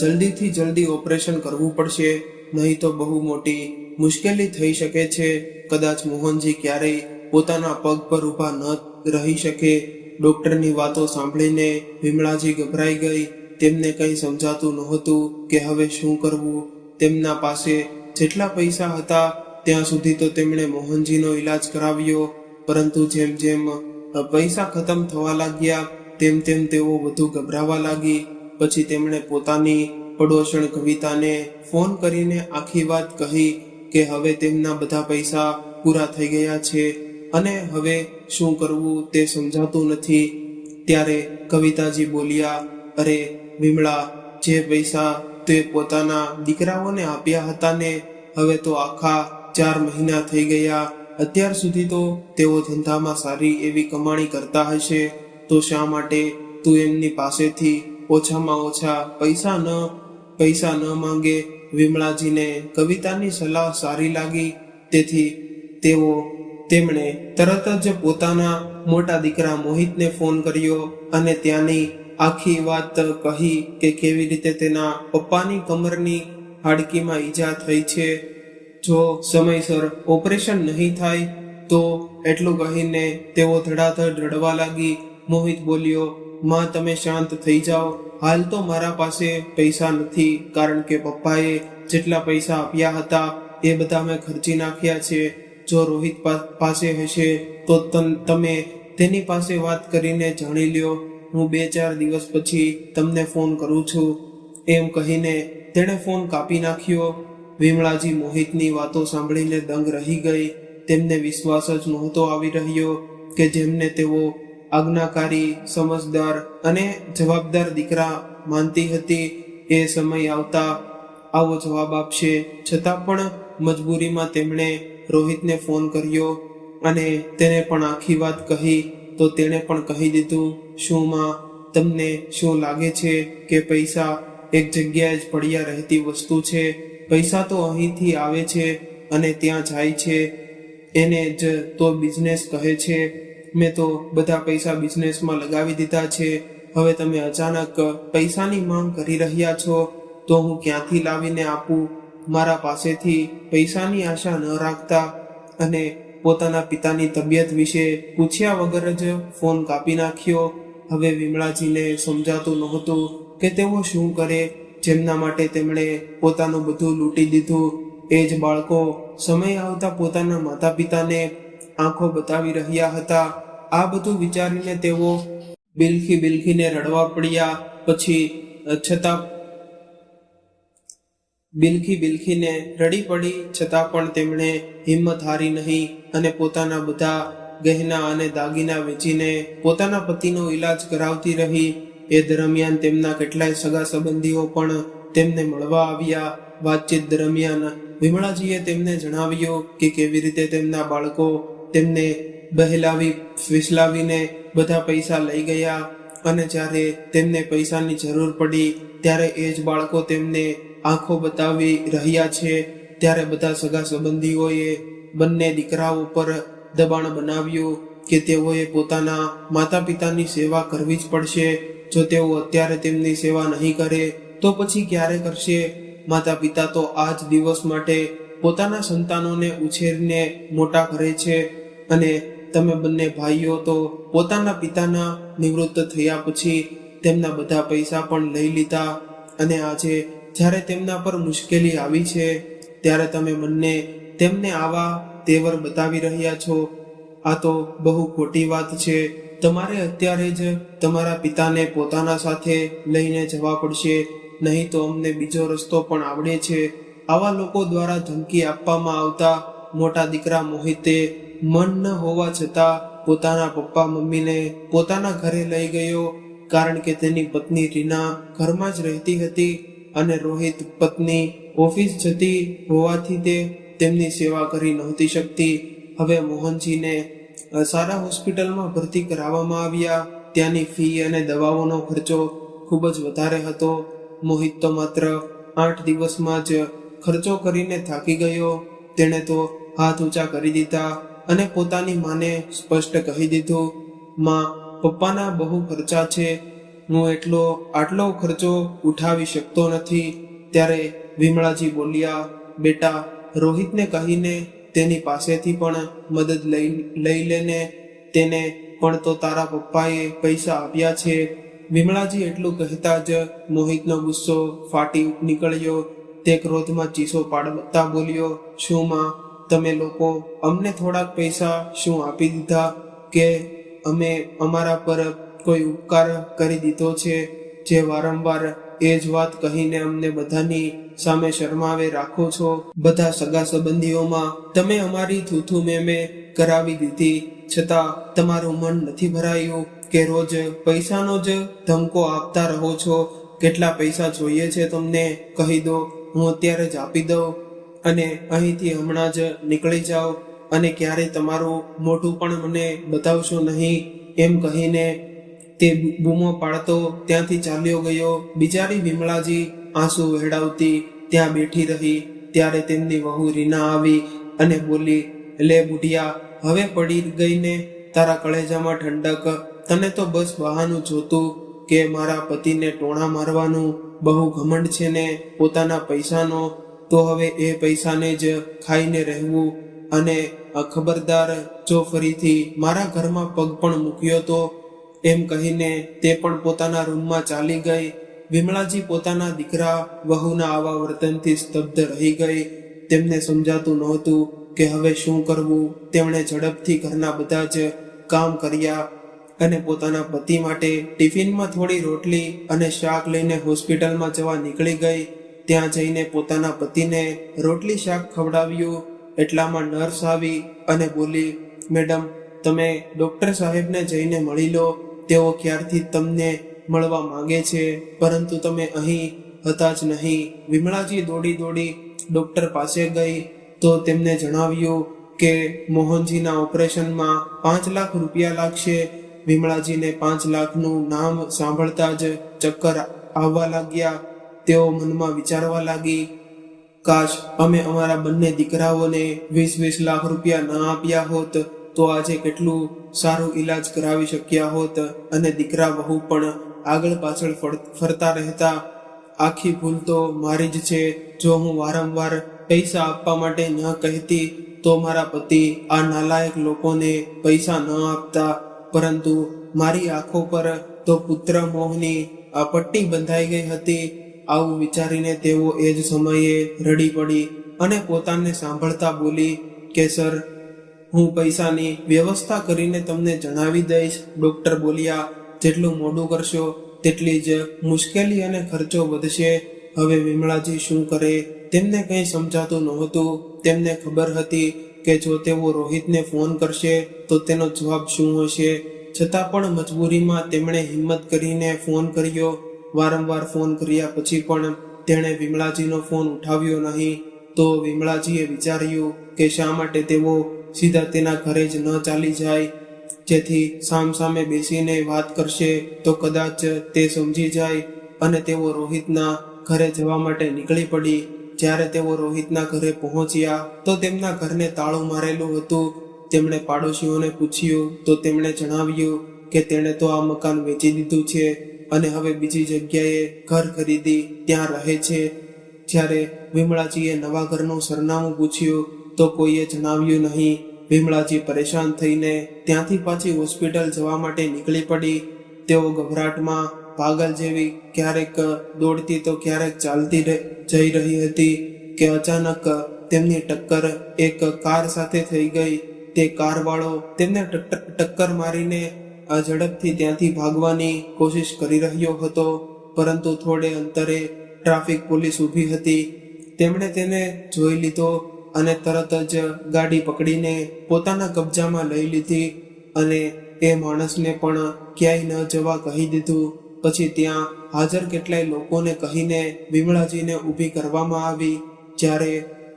Speaker 1: જલ્દીથી જલ્દી ઓપરેશન કરવું પડશે, નહીં તો બહુ મોટી મુશ્કેલી થઈ શકે છે. કદાચ મોહનજી ક્યારેય પોતાના પગ પર ઊભા ન રહી શકે. ડોક્ટરની વાતો સાંભળીને વિમળાજી ગભરાઈ ગઈ. તેમને કંઈ સમજાતું નહોતું કે હવે શું કરવું. તેમના પાસે જેટલા પૈસા હતા ત્યાં સુધી તો તેમણે મોહનજીનો ઈલાજ કરાવ્યો, પરંતુ જેમ જેમ પૈસા ખતમ થવા લાગ્યા તેમ તેમ તેઓ વધુ ગભરાવા લાગી. પછી તેમણે પોતાની પડોશણ કવિતાને ફોન કરીને આખી વાત કહી કે હવે તેમના બધા પૈસા પૂરા થઈ ગયા છે અને હવે શું કરવું તે સમજાતું નથી. ત્યારે કવિતાજી બોલ્યા, અરે વિમળા, જે પૈસા તે પોતાના દીકરાઓને આપ્યા હતા ને, હવે તો આખા 4 મહિના થઈ ગયા. અત્યાર સુધી તો તેઓ ધંધામાં સારી એવી કમાણી કરતા હશે, તો શા માટે તું એમની પાસેથી ઓછામાં ઓછા પૈસા ન માંગે? વિમળાજીને કવિતાની સલાહ સારી લાગી, તેથી તેમણે તરત જ પોતાના મોટા દીકરા મોહિતને ફોન કર્યો અને ત્યાંની આખી વાત કહી કે કેવી રીતે તેના પપ્પાની કમરની હાડકીમાં ઈજા થઈ છે. જો સમયસર ઓપરેશન નહીં થાય તો, એટલું કહીને તેઓ ધડાધડ રડવા લાગી. મોહિત બોલ્યો, માં તમે શાંત થઈ જાઓ. હાલ તો મારા પાસે પૈસા નથી, કારણ કે પપ્પાએ જેટલા પૈસા આપ્યા હતા એ બધા મેં ખર્ચી નાખ્યા છે. જો રોહિત પાસે હશે તો તમે તેની પાસે વાત કરીને જાણી લ્યો. હું 2-4 દિવસ પછી તમને ફોન કરું છું. એમ કહીને તેણે ફોન કાપી નાખ્યો. વિમળાજી મોહિતની વાતો સાંભળીને દંગ રહી ગઈ. તેમને વિશ્વાસ જ નહોતો આવી રહ્યો કે જેમને તેઓ આજ્ઞાકારી, સમજદાર અને જવાબદાર દીકરા માનતી હતી એ સમય આવતા આવો જવાબ આપશે. છતાં પણ મજબૂરીમાં તેમણે રોહિતને ફોન કર્યો અને તેને પણ આખી વાત કહી. તો તેણે પણ કહી દીધું, શું માં, તમને શું લાગે છે કે પૈસા એક જગ્યાએ જ પડ્યા રહેતી વસ્તુ છે? પૈસા તો અહીંથી આવે છે અને ત્યાં જાય છે. એને જ તો બિઝનેસ કહે છે. મેં તો બધા પૈસા બિઝનેસમાં લગાવી દીધા છે. હવે તમે અચાનક પૈસાની માંગ કરી રહ્યા છો, તો હું ક્યાંથી લાવીને આપું? મારા પાસેથી પૈસાની આશા ન રાખતા અને પોતાના પિતાની તબિયત વિશે પૂછ્યા વગર જ ફોન કાપી નાખ્યો. હવે વિમળાજીને સમજાતું નહોતું કે તેઓ શું કરે, જેમના માટે તેમણે પોતાનું બધું લૂંટી દીધું. એ જ બાળકો સમય આવતા પોતાના માતા પિતાને આંખો બતાવી રહ્યા હતા. આ બધું વિચારીને તેઓ બિલખીને રડવા પડ્યા. છતાં બિલખી બિલખીને રડી પડી, છતાં પણ તેમણે હિંમત હારી નહીં અને પોતાના બધા ગહેના અને દાગીના વેચીને પોતાના પતિનો ઈલાજ કરાવતી રહી. એ દરમિયાન તેમના કેટલાય સગા સંબંધીઓ પણ તેમને મળવા આવ્યા. વાતચીત દરમિયાન વિમળાજીએ તેમને જણાવ્યું કે કેવી રીતે તેમના બાળકો તેમને બહેલાવી ફિસલાવીને બધા પૈસા લઈ ગયા અને જ્યારે તેમને પૈસાની જરૂર પડી ત્યારે એ જ બાળકો તેમને આંખો બતાવી રહ્યા છે. ત્યારે બધા સગા સંબંધીઓએ બંને દીકરાઓ પર દબાણ બનાવ્યું કે તેઓએ પોતાના માતા પિતાની સેવા કરવી જ પડશે. જો તેઓ અત્યારે તેમની સેવા નહીં કરે તો પછી ક્યારે કરશે? માતા પિતા તો આ જ દિવસ માટે પોતાના સંતાનોને ઉછેરીને મોટા કરે છે અને તમે બંને ભાઈઓ તો પોતાના પિતાના નિવૃત્ત થયા પછી તેમના બધા પૈસા પણ લઈ લીધા અને આજે જ્યારે તેમના પર મુશ્કેલી આવી છે ત્યારે તમે બંને તેમને આવા તેવર બતાવી રહ્યા છો. આ તો બહુ ખોટી વાત છે. તમારે અત્યારે જ તમારા પિતાને પોતાના સાથે લઈને જવા પડશે, નહીં તો અમને બીજો રસ્તો પણ આવડે છે. આવા લોકો દ્વારા ધમકી આપવામાં આવતા મોટા દીકરા મોહિતે મન ન હોવા છતાં પોતાના પપ્પા મમ્મીને પોતાના ઘરે લઈ ગયો, કારણ કે તેની પત્ની રીના ઘરમાં જ રહેતી હતી અને રોહિત પત્ની ઓફિસ જતી હોવાથી તે તેમની સેવા કરી નહોતી શકતી. હવે મોહનજીને સારા હોસ્પિટલમાં ભરતી કરાવવામાં આવ્યા. ત્યાંની ફી અને દવાઓનો ખર્ચો ખૂબ જ વધારે હતો. મોહિત તો માત્ર 8 દિવસમાં જ ખર્ચો કરીને થાકી ગયો. તેણે તો હાથ ઊંચા કરી દીધા અને પોતાની માને સ્પષ્ટ કહી દીધું, માં, પપ્પાના બહુ ખર્ચા છે, હું આટલો ખર્ચો ઉઠાવી શકતો નથી. ત્યારે વિમળાજી બોલ્યા, બેટા, રોહિતને કહીને તેની પાસેથી પણ મદદ લઈ લેને, તેને પણ તો તારા પપ્પાએ પૈસા આપ્યા છે. વિમળાજી એટલું કહેતા જ મોહિતનો ગુસ્સો ફાટી નીકળ્યો. તે ક્રોધમાં ચીસો પાડતા બોલ્યો, શું માં, તમે લોકો અમને થોડાક પૈસા શું આપી દીધા કે અમે અમારા પર કોઈ ઉપકાર કરી દીધો છે જે વારંવાર એ જ વાત કહીને અમને બધાની સામે શરમાવે રાખો છો? બધા સગા સંબંધીઓમાં તમે અમારી થૂથુ મેમે કરાવી દીધી, છતાં તમારું મન નથી ભરાયું કે રોજ પૈસાનો જ ધમકો આપતા રહો છો? કેટલા પૈસા જોઈએ છે તમને? કહી દો, હું અત્યારે જ આપી દઉં અને અહીંથી હમણાં જ નીકળી જાઓ અને ક્યારેય તમારું મોઢું પણ મને બતાવશો નહીં. એમ કહીને તે બૂમો પાડતો ત્યાંથી ચાલ્યો ગયો. બિચારી વિમળાજી આંસુ વહેડાવતી ત્યાં બેઠી રહી. ત્યારે તેમની વહુ રીના આવી અને બોલી, લે બુઢિયા, હવે પડી ગઈ ને તારા કળેજામાં ઠંડક? તને તો બસ બહાનું જોતું કે મારા પતિને ટોણા મારવાનું બહુ ઘમંડ છે ને પોતાના પૈસાનો, તો હવે એ પૈસાને જ ખાઈને રહેવું. અને ખબરદાર, જો ફરીથી મારા ઘરમાં પગ પણ મૂક્યો તો. એમ કહીને તે પણ પોતાના રૂમમાં ચાલી ગઈ. વિમળાજી પોતાના દીકરા વહુના આવા વર્તનથી સ્તબ્ધ રહી ગઈ. તેમને સમજાતું નહોતું કે હવે શું કરવું. તેમણે ઝડપથી ઘરના બધા જ કામ કર્યા અને પોતાના પતિ માટે ટિફિનમાં થોડી રોટલી અને શાક લઈને હોસ્પિટલમાં જવા નીકળી ગઈ. ત્યાં જઈને પોતાના પતિને રોટલી શાક ખવડાવ્યું. એટલામાં નર્સ આવી અને બોલી, મેડમ, તમે ડોક્ટર સાહેબને જઈને મળી લો. તેઓ ક્યારથી તમને મળવા માંગે છે, પરંતુ તમે અહીં હતા જ નહીં. વિમળાજી દોડી ડોક્ટર પાસે ગઈ તો તેમને જણાવ્યું કે મોહનજીના ઓપરેશનમાં 5 લાખ રૂપિયા લાગશે. વિમળાજીને 5 લાખનું નામ સાંભળતા જ ચક્કર આવવા લાગ્યા. તેઓ મનમાં વિચારવા લાગી, કાશ અમે અમારા બંને દીકરાઓને 20 લાખ રૂપિયા ન આપ્યા હોત તો આજે કેટલું સારું ઈલાજ કરાવી શક્યા હોત અને દીકરા વહુ પણ આગળ પાછળ ફરતા રહેતા. આખી ભૂલ તો મારી જ છે. જો હું વારંવાર પૈસા આપવા માટે ન કહેતી તો મારા પતિ આ નાલાયક લોકોને પૈસા ન આપતા, પરંતુ મારી આંખો પર તો પુત્ર મોહની આ પટ્ટી બંધાઈ ગઈ હતી. આવું વિચારીને તેઓ એ જ સમયે રડી પડી અને પોતાને સાંભળતા બોલી કે સર, હું પૈસાની વ્યવસ્થા કરીને તમને જણાવી દઈશ. ડોક્ટર બોલ્યા, જેટલું મોડું કરશો તેટલી જ મુશ્કેલી અને ખર્ચો વધશે. હવે વિમળાજી શું કરે તેમને કંઈ સમજાતું નહોતું. તેમને ખબર હતી કે જો તેઓ રોહિતને ફોન કરશે તો તેનો જવાબ શું હશે. છતાં પણ મજબૂરીમાં તેમણે હિંમત કરીને ફોન કર્યો. વારંવાર ફોન કર્યા પછી પણ તેણે વિમળાજીનો ફોન ઉઠાવ્યો નહીં. તો વિમળાજીએ વિચાર્યું કે શા માટે તેઓ સીધા તેના ઘરે જ ન ચાલી જાય, જેથી સામસામે બેસીને વાત કરશે તો કદાચ તે સમજી જાય. અને તેઓ રોહિતના ઘરે જવા માટે નીકળી પડી. જ્યારે તેઓ રોહિતના ઘરે પહોંચ્યા તો તેમના ઘરને તાળું મારેલું હતું. તેમણે પાડોશીઓને પૂછ્યું તો તેમણે જણાવ્યું કે તેણે તો આ મકાન વેચી દીધું છે અને હવે બીજી જગ્યાએ ઘર ખરીદી ત્યાં રહે છે. જ્યારે વિમળાજીએ નવા ઘરનું સરનામું પૂછ્યું તો કોઈએ જણાવ્યું નહીં. વિમળાજી પરેશાન થઈને ત્યાંથી પાછી હોસ્પિટલ જવા માટે નીકળી પડી. તેઓ ગભરાટમાં પાગલ જેવી ક્યારેક દોડતી તો ક્યારેક ચાલતી જઈ રહી હતી કે અચાનક તેમની ટક્કર એક કાર સાથે થઈ ગઈ. તે કારવાળો તેમને ટક્કર મારીને ઝડપથી ત્યાંથી ભાગવાની કોશિશ કરી રહ્યો હતો, પરંતુ થોડે અંતરે ટ્રાફિક પોલીસ ઊભી હતી. તેમણે તેને જોઈ લીધો અને તરત જ ગાડી પકડીને પોતાના કબજામાં લઈ લીધી અને એ માણસને પણ ક્યાંય ન જવા કહી દીધું. પછી ત્યાં હાજર કેટલાય લોકોને કહીને વિમળાજીને ઊભી કરવામાં આવી. જ્યારે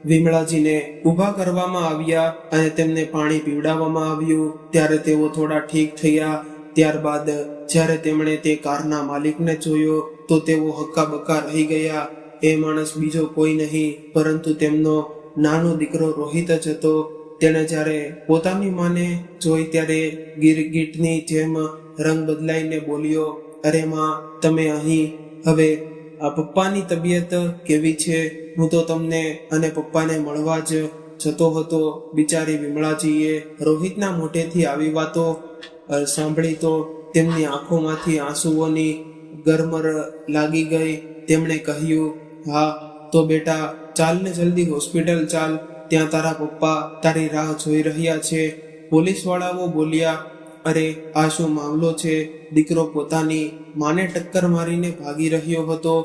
Speaker 1: વિમળાજીને ઊભા કરવામાં આવ્યા અને તેમને પાણી પીવડાવવામાં આવ્યું ત્યારે તેઓ થોડા ઠીક થયા. ત્યારબાદ જ્યારે તેમણે તે કારના માલિકને જોયો તો તેઓ હક્કાબક્કા રહી ગયા. એ માણસ બીજો કોઈ નહીં પરંતુ તેમનો નાનો દીકરો રોહિત જ હતો. તેણે જ્યારે પોતાની માને જોઈ ત્યારે ગીરગીટની જેમ રંગ બદલાઈને બોલ્યો, અરે માં, તમે અહીં? હવે આ પપ્પાની તબિયત કેવી છે? હું તો તમને અને પપ્પાને મળવા જ જતો હતો. બિચારી વિમળાજીએ રોહિતના મોઢેથી આવી વાતો સાંભળી તો તેમની આંખોમાંથી આંસુઓની ગરમર લાગી ગઈ. તેમણે કહ્યું, હા તો બેટા ચાલ ને જલ્દી હોસ્પિટલ ચાલ, ત્યાં તારા પપ્પા તારી રાહ જોઈ રહ્યા છે. પોલીસવાળાઓ બોલ્યા, અરે આ શું મામલો છે? દીકરો પોતાની માને ટક્કર મારીને ભાગી રહ્યો હતો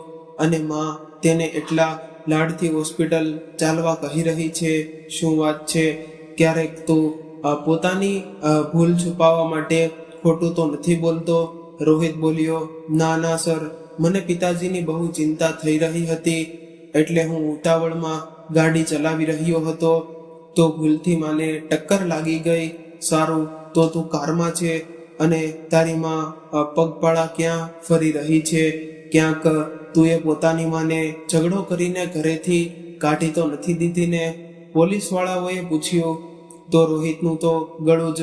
Speaker 1: અને માં તેને એટલા લાડથી હોસ્પિટલ ચાલવા કહી રહી છે. શું વાત છે? ક્યારેક તું પોતાની ભૂલ છુપાવવા માટે ખોટું તો નથી બોલતો? રોહિત બોલ્યો, ના ના સર, મને પિતાજીની બહુ ચિંતા થઈ રહી હતી એટલે હું ઉતાવળમાં ગાડી ચલાવી રહ્યો હતો તો ભૂલથી માને ટક્કર લાગી ગઈ. સારું, તો તું કારમાં છે અને તારી માં પગપાળા ક્યાં ફરી રહી છે? ક્યાંક તું એ પોતાની માને ઝઘડો કરીને ઘરેથી કાઢી તો નથી દીધી ને? પોલીસવાળાઓએ પૂછ્યું તો રોહિતનું તો ગળું જ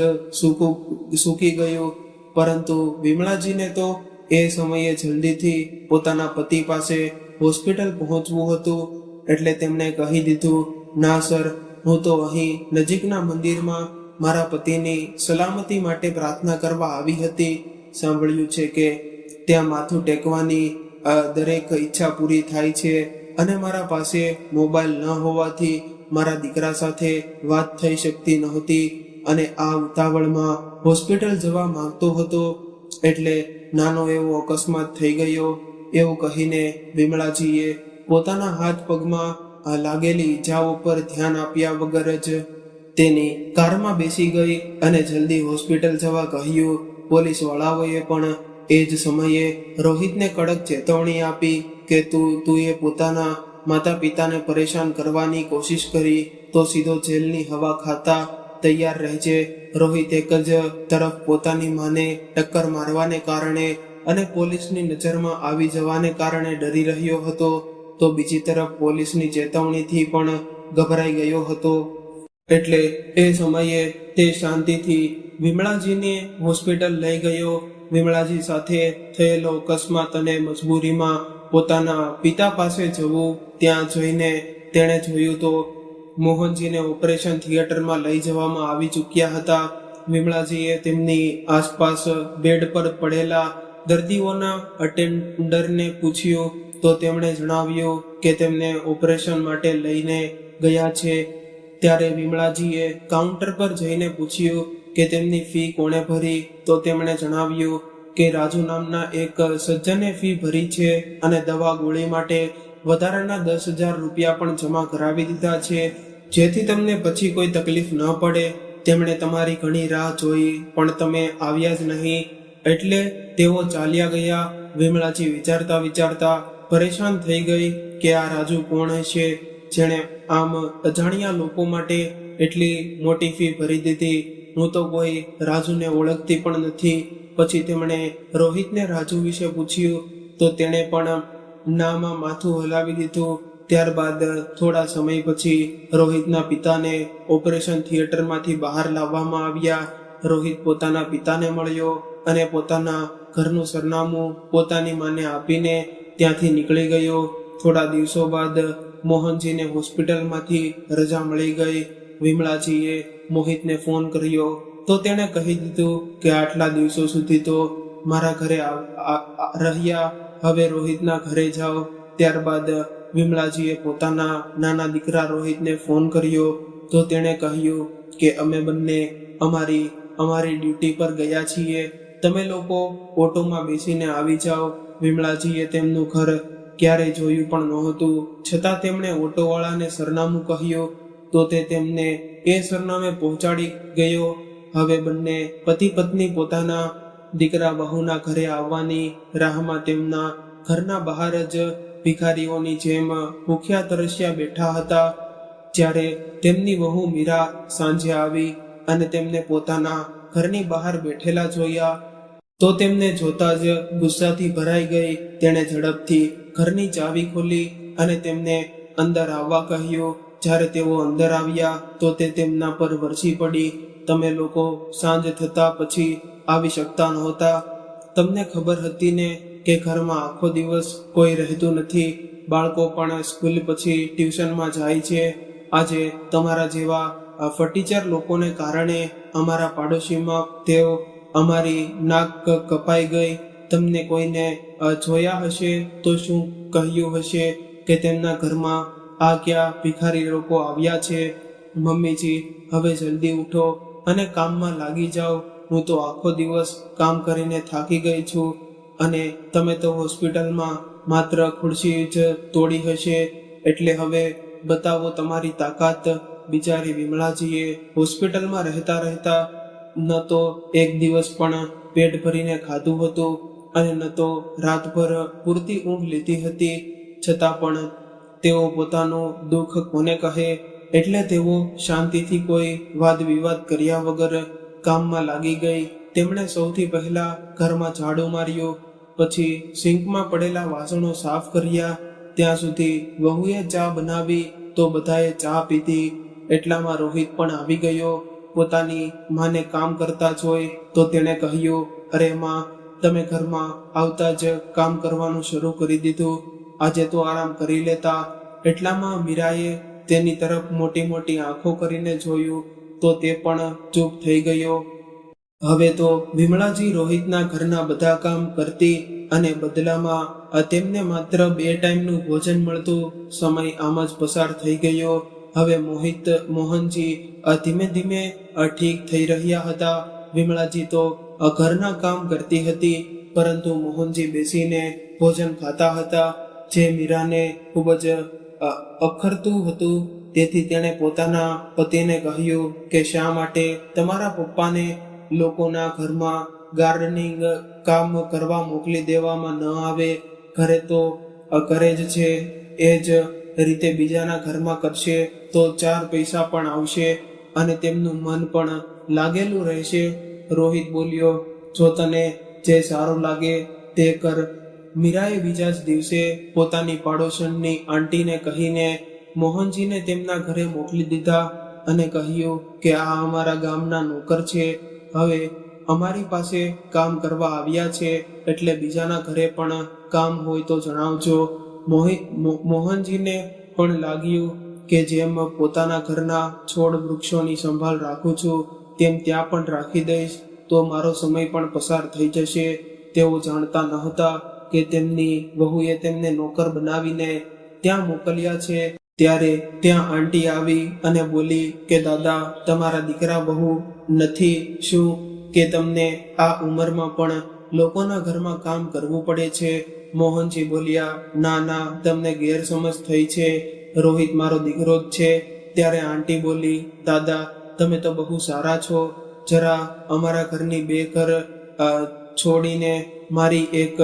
Speaker 1: સૂકી ગયું. પરંતુ વિમળાજીને તો એ સમયે જલ્દીથી પોતાના પતિ પાસે હોસ્પિટલ પહોંચવું હતું એટલે તેમણે કહી દીધું, ના સર, હું તો અહીં નજીકના મંદિરમાં મારા પતિની સલામતી માટે પ્રાર્થના કરવા આવી હતી. સાંભળ્યું છે કે ત્યાં માથું ટેકવાની દરેક ઈચ્છા પૂરી થાય છે અને મારા પાસે મોબાઈલ ન હોવાથી મારા દીકરા સાથે વાત થઈ શકતી નહોતી અને આ ઉતાવળમાં હોસ્પિટલ જવા માંગતો હતો એટલે નાનો એવો અકસ્માત થઈ ગયો. એવું કહીને વિમળાજીએ પોતાના હાથ પગમાં લાગેલી ઈજાઓ પર ધ્યાન આપ્યા વગર જ તેની કારમાં બેસી ગઈ અને જલ્દી હોસ્પિટલ જવા કહ્યું. પોલીસ વાળાઓએ પણ એ જ સમયે રોહિતને કડક ચેતવણી આપી કે તું એ પોતાના માતા પિતાને પરેશાન કરવાની કોશિશ કરી તો સીધો જેલની હવા ખાતા તૈયાર રહેજે. રોહિત એક જ તરફ પોતાની માને ટક્કર મારવાને કારણે અને પોલીસની નજરમાં આવી જવાને કારણે ડરી રહ્યો હતો તો બીજી તરફ પોલીસની ચેતવણીથી પણ ગભરાઈ ગયો હતો. એટલે એ સમયે તે શાંતિથી વિમળાજીને હોસ્પિટલ લઈ ગયો. વિમળાજી સાથે થયેલો અકસ્માત અને મજબૂરીમાં પોતાના પિતા પાસે જવું, ત્યાં જઈને તેણે જોયું તો મોહનજીને ઓપરેશન થિયેટરમાં લઈ જવામાં આવી ચૂક્યા હતા. વિમળાજીએ તેમની આસપાસ બેડ પર પડેલા દર્દીઓના અટેન્ડરને પૂછ્યું તો તેમણે જણાવ્યું કે તેમને ઓપરેશન માટે લઈને ગયા છે. ત્યારે વિમળાજીએ કાઉન્ટર પર જઈને પૂછ્યું કે તેમની ફી કોણે ભરી તો તેમણે જણાવ્યું કે રાજુ નામના એક સજ્જને ફી ભરી છે અને દવા ગોળી માટે વધારાના 10,000 રૂપિયા પણ જમા કરાવી દીધા છે, જેથી તમને પછી કોઈ તકલીફ ન પડે. તેમણે તમારી ઘણી રાહ જોઈ પણ તમે આવ્યા જ નહીં, એટલે તેઓ ચાલ્યા ગયા. વિમળાજી વિચારતા વિચારતા પરેશાન થઈ ગઈ કે આ રાજુ કોણ હશે, જેણે આમ અજાણ્યા લોકો માટે એટલી મોટી ફી ભરી દીધી. હું તો કોઈ રાજુને ઓળખતી પણ નથી. પછી તેમણે રોહિતને રાજુ વિશે પૂછ્યું તો તેણે પણ નામાં માથું હલાવી દીધું. ત્યારબાદ થોડા સમય પછી રોહિતના પિતાને ઓપરેશન થિયેટરમાંથી બહાર લાવવામાં આવ્યા. રોહિત પોતાના પિતાને મળ્યો અને પોતાના ઘરનું સરનામું પોતાની માને આપીને ત્યાંથી નીકળી ગયો. થોડા દિવસો બાદ મોહનજીને હોસ્પિટલમાંથી રજા મળી ગઈ. વિમળાજીએ મોહિતને ફોન કર્યો તો તેણે કહી દીધું કે આટલા દિવસો સુધી તો મારા ઘરે રહ્યા, હવે રોહિતના ઘરે જાઓ. ત્યારબાદ વિમળાજીએ પોતાના નાના દીકરા રોહિતને ફોન કર્યો તો તેણે કહ્યું કે અમે બંને અમારી ડ્યુટી પર ગયા છીએ, તમે લોકો ઓટોમાં બેસીને આવી જાઓ. વિમળાજીએ તેમનું ઘર ક્યારેય જોયું પણ નહોતું, છતાં તેમણે ઓટોવાળાને સરનામું કહ્યું તો તે તેમને એ સરનામે પહોંચાડી ગયો. હવે બંને પતિ પત્ની પોતાના દીકરા બહુના ઘરે આવવાની રાહમાં તેમના ઘરના બહાર જ ભિખારીઓની જેમ ભૂખ્યા તરસ્યા બેઠા હતા. જ્યારે તેમની વહુ મીરા સાંજે આવી અને તેમને પોતાના ઘરની બહાર બેઠેલા જોયા તો તેમને જોતા જ ગુસ્સાથી ભરાઈ ગઈ. તેણે ઝડપથી ઘરની ચાવી ખોલી અને તેમને અંદર આવવા કહ્યું. જ્યારે તેઓ અંદર આવ્યા તો તે તેમના પર વરસી પડી. તમે લોકો સાંજ થતા પછી આવી શકતા નહોતા. તમને ખબર હતી ને કે ઘરમાં આખો દિવસ કોઈ રહેતું નથી, બાળકો પણ સ્કૂલ પછી ટ્યુશનમાં જાય છે. આજે તમારા જેવા ફટીચર લોકોને કારણે અમારા પાડોશીમાં તેઓ અમારી નાક કપાઈ ગઈ. તમને કોઈને જોયા હશે તો શું કહ્યું હશે કે તેમના ઘરમાં આ ક્યાં ભિખારી લોકો આવ્યા છે. મમ્મીજી, હવે જલ્દી ઉઠો અને કામમાં લાગી જાઓ. હું તો આખો દિવસ કામ કરીને થાકી ગઈ છું અને તમે તો હોસ્પિટલમાં માત્ર ખુરશી જ તોડી હશે, એટલે હવે બતાવો તમારી તાકાત. બિચારી વિમળાજીએ હોસ્પિટલમાં રહેતા ન તો એક દિવસ પણ પેટ ભરીને ખાધું હતું અને ન તો રાતભર પૂરતી ઊંઘ લીધી હતી. છતાં પણ તેઓ પોતાનું દુઃખ કોને કહે, એટલે તેઓ શાંતિથી કોઈ વાદ વિવાદ કર્યા વગર કામમાં લાગી ગઈ. તેમણે સૌથી પહેલા ઘરમાં ઝાડુ માર્યું, પછી સિંકમાં પડેલા વાસણો સાફ કર્યા. ત્યાં સુધી વહુએ ચા બનાવી તો બધાએ ચા પીધી. એટલામાં રોહિત પણ આવી ગયો. પોતાની માને કામ કરતા જોઈ તો તેણે કહ્યું, અરે માં, તમે ઘરમાં આવતા જ કામ કરવાનું શરૂ કરી દીધું, આજે તો આરામ કરી લેતા. એટલામાં મીરાએ તેની તરફ મોટી મોટી આંખો કરીને જોયું તો તે પણ ચૂપ થઈ ગયો. હવે તો વિમળાજી રોહિતના ઘરના બધા કામ કરતી અને બદલામાં તેમને માત્ર 2 ટાઈમનું ભોજન મળતું. સમય આમ જ પસાર થઈ ગયો. હવે મોહનજી ધીમે ધીમે ઠીક થઈ રહ્યા હતા. વિમળાજી તો ઘરના કામ કરતી હતી, પરંતુ મોહનજી બેસીને ભોજન ખાતા હતા, જે મીરાને ખૂબ જ અખરતું હતું. તેથી તેણે પોતાના પતિને કહ્યું કે શા માટે તમારા પપ્પાને લોકોના ઘરમાં ગાર્ડનિંગ કામ કરવા મોકલી દેવામાં ન આવે. ઘરે તો કરે જ છે, એ જ રીતે બીજાના ઘરમાં કરશે તો 4 પૈસા પણ આવશે અને તેમનું મન પણ લાગેલું રહેશે. રોહિત બોલ્યો, જો તને જે સારું લાગે તે કર. મીરાએ બીજા જ દિવસે પોતાની પાડોશણની આંટીને કહીને મોહનજીને તેમના ઘરે મોકલી દીધા અને કહ્યું કે આ અમારા ગામના નોકર છે, હવે અમારી પાસે કામ કરવા આવ્યા છે, એટલે બીજાના ઘરે પણ કામ હોય તો જણાવજો. મોહનજીને પણ લાગ્યું કે જેમ પોતાના ઘરના છોડ વૃક્ષોની સંભાળ રાખું છું તેમ ત્યાં પણ રાખી દઈશ તો મારો સમય પણ પસાર થઈ જશે. તેઓ જાણતા નહોતા કે તેમની વહુએ તેમને નોકર બનાવીને ત્યાં મોકલ્યા છે. ત્યારે ત્યાં આંટી આવી અને બોલી કે દાદા, તમારા દીકરા બહુ નથી શું કે તમને આ ઉંમરમાં પણ લોકોના ઘરમાં કામ કરવું પડે છે? મોહનજી બોલ્યા, ના ના, તમને ગેરસમજ થઈ છે, રોહિત મારો દીકરો જ છે. ત્યારે આંટી બોલી, દાદા તમે તો બહુ સારા છો, જરા અમારા ઘરની બે ઘર છોડીને મારી એક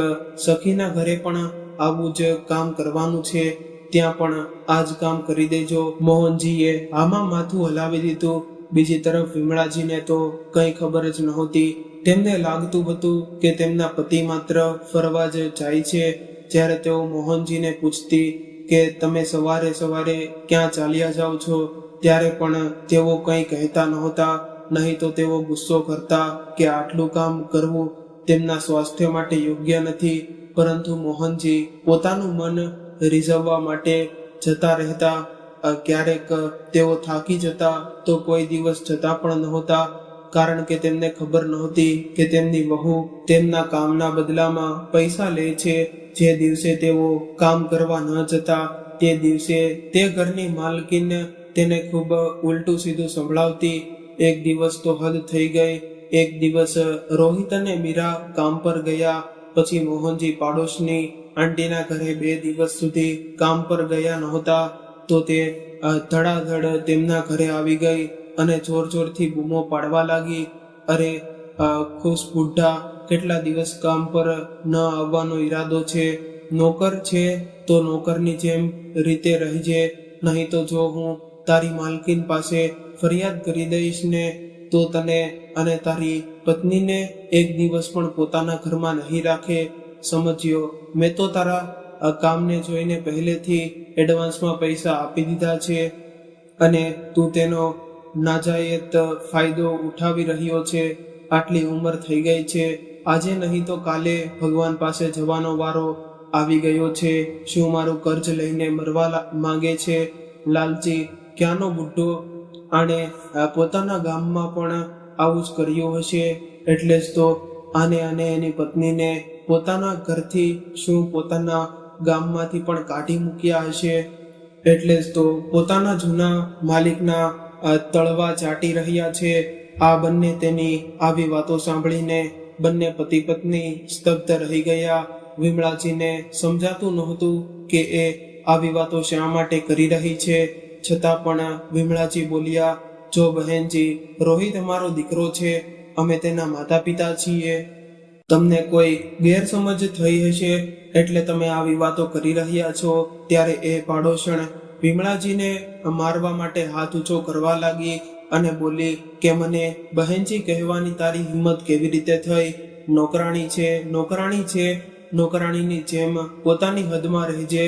Speaker 1: સખીના ઘરે પણ આવું જ કામ કરવાનું છે, ત્યાં પણ આ જ કામ કરી દેજો. મોહનજીએ આમાં માથું હલાવી દીધું. બીજી તરફ વિમળાજીને તો કંઈ ખબર જ નહોતી. તેમને લાગતું હતું કે તેમના પતિ માત્ર ફરવા જ જાય છે. જ્યારે તેઓ મોહનજીને પૂછતી કે તમે સવારે સવારે ક્યાં ચાલ્યા જાઓ છો, ત્યારે પણ તેઓ કંઈ કહેતા નહોતા. નહીં તો તેઓ ગુસ્સો કરતા કે આટલું કામ કરવું તેમના સ્વાસ્થ્ય માટે યોગ્ય નથી. પરંતુ મોહનજી પોતાનું મન રીઝવવા માટે જતા રહેતા. ક્યારેક તેઓ થાકી જતા તો કોઈ દિવસ જતા પણ નહોતા, કારણ કે તેમને ખબર નહોતી કે તેમની વહુ તેમના કામના બદલામાં પૈસા લે છે. જે દિવસે તેઓ કામ કરવા ન જતા તે દિવસે તે ઘરની માલકીન તેને ખૂબ ઉલટું સીધું સંભળાવતી. એક દિવસ તો હદ થઈ ગઈ. એક દિવસ રોહિત અને મીરા કામ પર ગયા. પછી મોહનજી પાડોશની આંટીના ઘરે 2 દિવસ સુધી કામ પર ગયા નહોતા. તો તે ધડાધડ તેમના ઘરે આવી ગઈ અને જોર જોરથી બૂમો પાડવા લાગી, અરે ખુશ બુઢ્ઢા, કેટલા દિવસ કામ પર ન આવવાનો ઈરાદો છે? નોકર છે તો નોકરની જેમ રીતે રહીજે, નહીં તો જો હું તારી માલકીન પાસે ફરિયાદ કરી દઈશ ને તો તને અને તારી પત્નીને એક દિવસ પણ પોતાના ઘરમાં નહીં રાખે. સમજ્યો? મેં તો તારા કામને જોઈને પહેલેથી એડવાન્સમાં પૈસા આપી દીધા છે અને તું તેનો નાજાયત ફાયદો ઉઠાવી રહ્યો છે. આટલી ઉંમર થઈ ગઈ છે, આજે નહીં તો કાલે ભગવાન પાસે જવાનો વારો આવી ગયો છે. શું મારું કર્જ લઈને મરવા માંગે છે? લાલચી ક્યાંનો બુઢ્ઢો! આણે પોતાના ગામમાં પણ આવું જ કર્યું હશે, એટલે જ તો આને અને એની પત્નીને પોતાના ઘરથી શું પોતાના ગામમાંથી પણ કાઢી મૂક્યા હશે. એટલે જ તો પોતાના જૂના માલિકના તળવા ચાટી રહ્યા છે. આ બંને તેની આવી વાતો સાંભળીને બંને પતિ પત્ની સ્તબ્ધ રહી ગયા. વિમળાજીને સમજાતું નહોતું કે એ આવી વાતો શા માટે કરી રહી છે. છતાં પણ વિમળાજી બોલ્યા, જો બહેનજી, રોહિત અમારો દીકરો છે, અમે તેના માતા પિતા છીએ. તમને કોઈ ગેરસમજ થઈ હશે એટલે તમે આવી વાતો કરી રહ્યા છો. ત્યારે એ પાડોશણ વિમળાજીને મારવા માટે હાથ ઊંચો કરવા લાગી અને બોલી કે મને બહેનજી કહેવાની તારી હિંમત કેવી રીતે થઈ? નોકરાણી છે, નોકરાણી છે, નોકરાણીની જેમ પોતાની હદમાં રહેજે,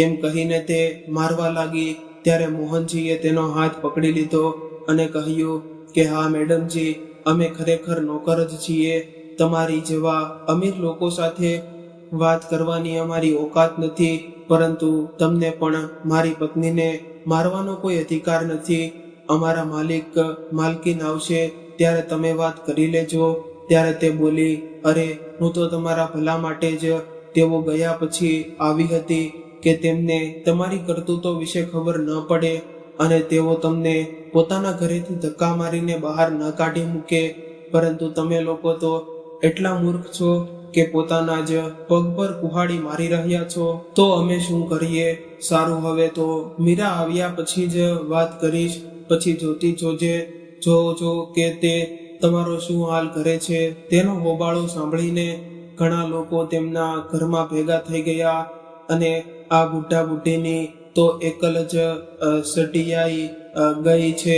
Speaker 1: એમ કહીને તે મારવા લાગી. ત્યારે મોહનજીએ તેનો હાથ પકડી લીધો અને કહ્યું કે હા મેડમજી, અમે ખરેખર નોકર જ છીએ. તમારી જેવા અમીર લોકો સાથે વાત કરવાની અમારી ઓકાત નથી, પરંતુ તમને પણ મારી પત્નીને મારવાનો કોઈ અધિકાર નથી. અમારા માલકીન આવશે ત્યારે તમે વાત કરી લેજો. ત્યારે તે બોલી, અરે હું તો તમારા ભલા માટે જ તેઓ ગયા પછી આવી હતી કે તેમને તમારી કરતૂતો વિશે ખબર ન પડે અને તેઓ તમને પોતાના ઘરેથી ધક્કા મારીને બહાર ન કાઢી મૂકે. પરંતુ તમે લોકો તો એટલા મૂર્ખ છો કે પોતાના જ પગ પર કુહાડી મારી રહ્યા છો. તો અમે શું કરીએ? સારું, હવે તો મીરા આવ્યા પછી જ વાત કરીશ. પછી જોતી જોજો કે તે તમારો શું હાલ કરે છે. તેનો હોબાળો સાંભળીને ઘણા લોકો તેમના ઘરમાં ભેગા થઈ ગયા અને આ બુઢા બુઢીની તો એકલ જ સટિયાઈ ગઈ છે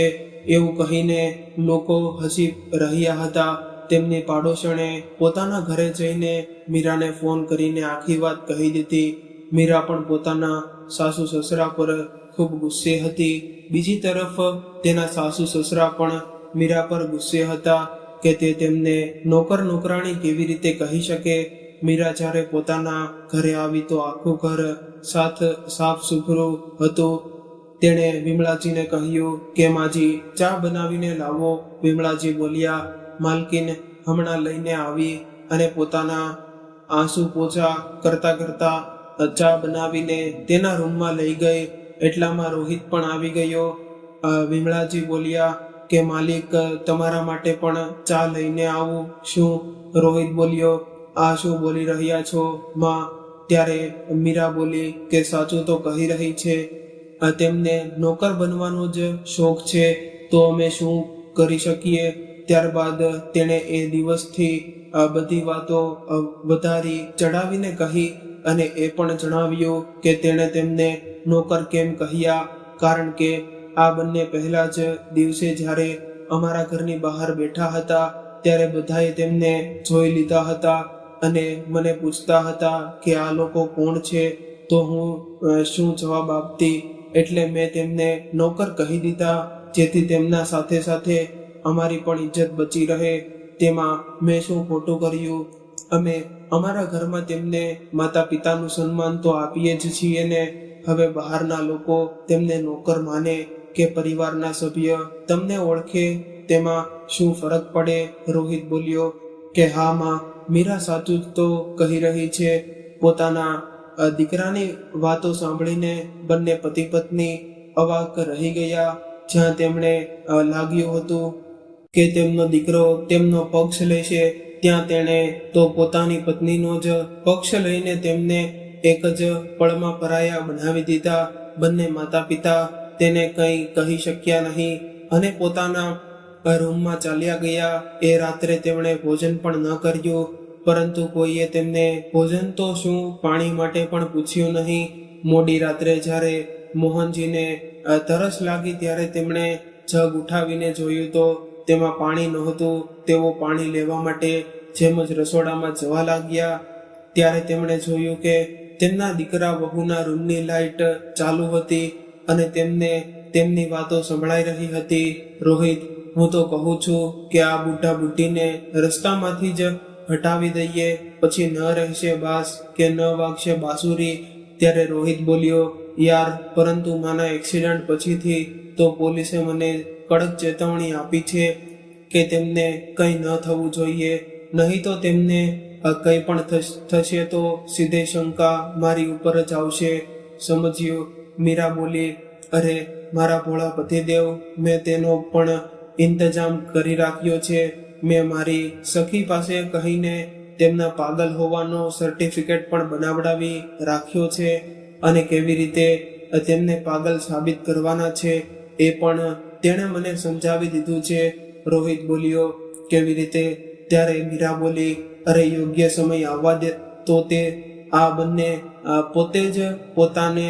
Speaker 1: એવું કહીને લોકો હસી રહ્યા હતા. તેમની પાડોશણે પોતાના ઘરે જઈને મીરાને ફોન કરીને આખી વાત કહી દીધી. મીરા પણ પોતાના સાસુ સસરા પર ખૂબ ગુસ્સે હતી. બીજી તરફ તેના સાસુ સસરા પણ મીરા પર ગુસ્સે હતા કે તે તેમને નોકરાણી કેવી રીતે કહી શકે. મીરા જ્યારે પોતાના ઘરે આવી તો આખું ઘર સાફ સુથરું હતું. તેણે વિમળાજીને કહ્યું કે માજી, ચા બનાવીને લાવો. વિમળાજી બોલ્યા, માલકીન હમણાં લઈને આવી અને પોતાના આંસુ પોછા કરતા કરતા ચા બનાવીને તેના રૂમમાં લઈ ગઈ. એટલામાં રોહિત પણ આવી ગયો. વિમળાજી બોલ્યા કે માલિક, તમારા માટે પણ ચા લઈને આવું શું? રોહિત બોલ્યો, આ શું બોલી રહ્યા છો માં? ત્યારે મીરા બોલી કે સાચું તો કહી રહી છે, તેમને નોકર બનવાનો જ શોખ છે, તો અમે શું કરી શકીએ. ત્યારબાદ તેણે એ દિવસથી બધી વાતો વધારી ચડાવીને કહી અને એ પણ જણાવ્યું કે તેણે તેમને નોકર કેમ કહ્યા, કારણ કે આ બંને પહેલા જ દિવસે જ્યારે અમારા ઘરની બહાર બેઠા હતા ત્યારે બધાએ તેમને જોઈ લીધા હતા અને મને પૂછતા હતા કે આ લોકો કોણ છે, તો હું શું જવાબ આપતી. એટલે મેં તેમને નોકર કહી દીધા, જેથી તેમના સાથે સાથે અમારી પણ ઇજ્જત બચી રહે. તેમાં મેં શું ખોટું કર્યું? અમે અમારા ઘરમાં તેમને માતા પિતાનું સન્માન તો આપીએ જ છીએ ને. હવે બહારના લોકો તેમને નોકર માને કે પરિવારના સભ્ય તમને ઓળખે તેમાં શું ફરક પડે? રોહિત બોલ્યો કે હા માં, મીરા સાચું જ તો કહી રહી છે. પોતાના દીકરાની વાતો સાંભળીને બંને પતિ પત્ની અવાક રહી ગયા. જ્યાં તેમણે લાગ્યું હતું કે તેમનો દીકરો તેમનો પક્ષ લેશે, ત્યાં તેણે તો પોતાની પત્નીનો જ પક્ષ લઈને તેમને એક જ પળમાં પરાયા બનાવી દીધા. બંને માતા પિતા તેને કંઈ કહી શક્યા નહીં અને પોતાના રૂમમાં ચાલ્યા ગયા. એ રાત્રે તેમણે ભોજન પણ ન કર્યું, પરંતુ કોઈએ તેમને ભોજન તો શું પાણી માટે પણ પૂછ્યું નહીં. મોડી રાત્રે જ્યારે મોહનજીને તરસ લાગી ત્યારે તેમણે જગ ઉઠાવીને જોયું તો તેમાં પાણી નહોતું. તેઓ પાણી લેવા માટે જેમ જ રસોડામાં જવા લાગ્યા ત્યારે તેમણે જોયું કે તેમના દીકરા વહુના રૂમની લાઇટ ચાલુ હતી અને તેમને તેમની વાતો સંભળાઈ રહી હતી. રોહિત, હું તો કહું છું કે આ બુઢા બુઢીને રસ્તામાંથી જ હટાવી દઈએ, પછી ન રહેશે બાસ કે ન વાગશે બાંસુરી. ત્યારે રોહિત બોલ્યો, યાર, પરંતુ માના એક્સિડન્ટ પછીથી તો પોલીસે મને કડક ચેતવણી આપી છે કે તેમને કંઈ ન થવું જોઈએ, નહીં તો તેમને કંઈ પણ થશે તો સીધે શંકા મારી ઉપર જ આવશે. સમજ્યું? મીરા બોલી, અરે મારા ભોળા પતિદેવ, મેં તેનો પણ ઇંતજામ કરી રાખ્યો છે. મેં મારી સખી પાસે કહીને તેમના પાગલ હોવાનો સર્ટિફિકેટ પણ બનાવડાવી રાખ્યો છે અને કેવી રીતે તેમને પાગલ સાબિત કરવાના છે એ પણ તેણે મને સમજાવી દીધું છે. રોહિત બોલ્યો, કેવી રીતે? ત્યારે મીરા બોલી, અરે યોગ્ય સમય આવવા દે તો તે આ બંને પોતે જ પોતાને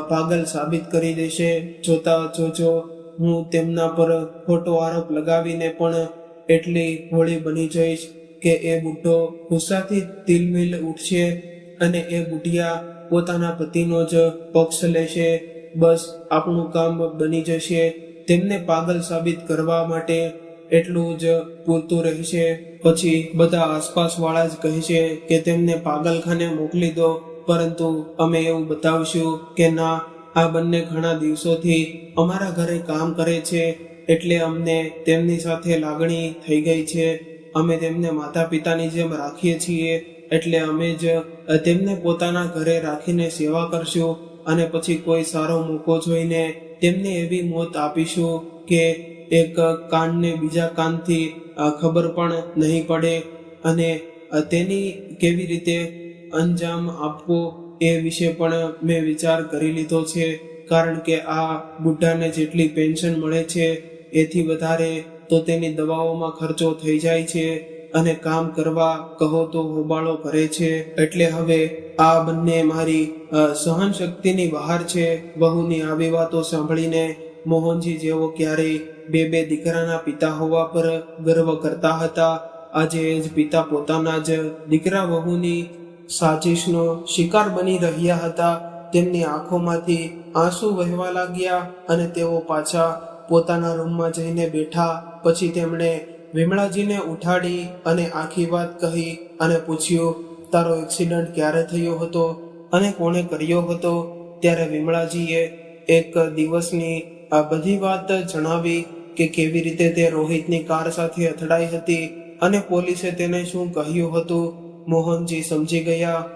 Speaker 1: પાગલ સાબિત કરી દેશે. જોતા જોજો, હું તેમના પર ખોટો આરોપ લગાવીને પણ એટલી ભોળી બની જઈશ કે એ બુઢો ગુસ્સાથી તિલમિલ ઉઠશે અને એ બુઢિયા પોતાના પતિનો જ પક્ષ લેશે. બસ આપણું કામ બની જશે. તેમને પાગલ સાબિત કરવા માટે એટલું જ પૂરતું રહેશે. પછી બધા આસપાસ વાળા જ કહેશે કે તેમને પાગલખાને મોકલી દો, પરંતુ અમે એવું બતાવશું કે ના, આ બંને ઘણા દિવસોથી અમારા ઘરે કામ કરે છે, એટલે અમને તેમની સાથે લાગણી થઈ ગઈ છે. અમે તેમને માતા પિતાની જેમ રાખીએ છીએ, એટલે અમે જ તેમને પોતાના ઘરે રાખીને સેવા કરશું અને પછી કોઈ સારો મોકો જોઈને તેમને એવી મોત આપીશું કે એક કાનને બીજા કાનથી ખબર પણ નહીં પડે અને તેની કેવી રીતે અંજામ આપવો એ વિશે પણ મેં વિચાર કરી લીધો છે. કારણ કે આ બુઢાને જેટલી પેન્શન મળે છે એથી વધારે તો તેની દવાઓમાં ખર્ચો થઈ જાય છે અને કામ કરવા કહો તો હોબાળો ભરે છે. એટલે હવે આ બંને મારી સહન શક્તિની બહાર છે. વહુની આવી વાતો સાંભળીને મોહનજી જેવો ક્યારેય બે દીકરાના પિતા હોવા પર ગર્વ કરતા હતા, આજે એ જ પિતા પોતાના જ દીકરા વહુની સાજિશનો શિકાર બની રહ્યા હતા. તેમની આંખોમાંથી આંસુ વહેવા લાગ્યા અને તેઓ પાછા પોતાના રૂમમાં જઈને બેઠા. પછી તેમણે વિમળાજીને ઉઠાડી અને આખી વાત કહી અને પૂછ્યું, તારો એક્સિડન્ટ ક્યારે થયો હતો અને કોણે કર્યો હતો? ત્યારે વિમળાજીએ એક દિવસની આ બધી વાત જણાવી કે કેવી રીતે તે રોહિતની કાર સાથે અથડાઈ હતી અને પોલીસે તેને શું કહ્યું હતું. મોહનજી સમજી ગયા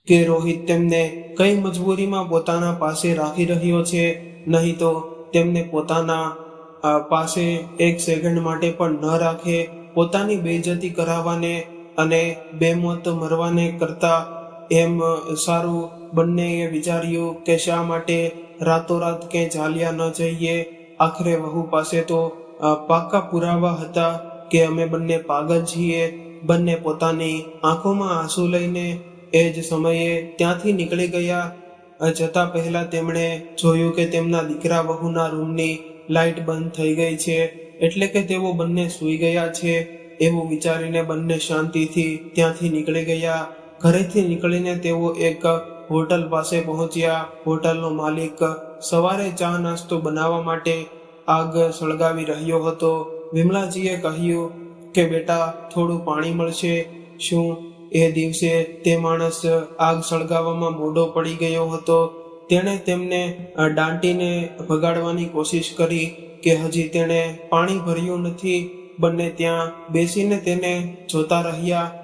Speaker 1: કે રોહિત તેમને કઈ મજબૂરીમાં પોતાના પાસે રાખી રહ્યો છે, નહીં તો તેમને પોતાના પાસે એક સેકન્ડ માટે પણ ન રાખે. પોતાની બેઇજ્જતી કરાવવાને અને બેમોત મરવાને કરતા એમ સારું બંનેએ વિચાર્યું કે શા માટે રાતોરાત ક્યાંય ચાલ્યા ન જઈએ. આખરે વહુ પાસે તો પાક્કા પુરાવા હતા કે અમે બંને પાગલ છીએ. બંને પોતાની આંખોમાં આંસુ લઈને એ જ સમયે ત્યાંથી નીકળી ગયા. જતા પહેલા તેમણે જોયું કે તેમના દીકરા વહુના રૂમની લાઇટ બંધ થઈ ગઈ છે, એટલે કે તેઓ બંને સૂઈ ગયા છે. એવું વિચારીને બંને શાંતિથી ત્યાંથી નીકળી ગયા. ઘરેથી નીકળીને તેઓ એક હોટલ પાસે પહોંચ્યા. હોટલનો માલિક સવારે ચા નાસ્તો બનાવવા માટે આગ સળગાવી રહ્યો હતો. વિમલાજીએ કહ્યું કે બેટા, થોડું પાણી મળશે? શું એ દિવસે તે માણસ આગ સળગાવવામાં મોડો પડી ગયો હતો. તેણે તેમને દાંટીને ભગાડવાની કોશિશ કરી કે હજી તેણે પાણી ભર્યું નથી. બંને ત્યાં બેસીને તેને જોતા રહ્યા.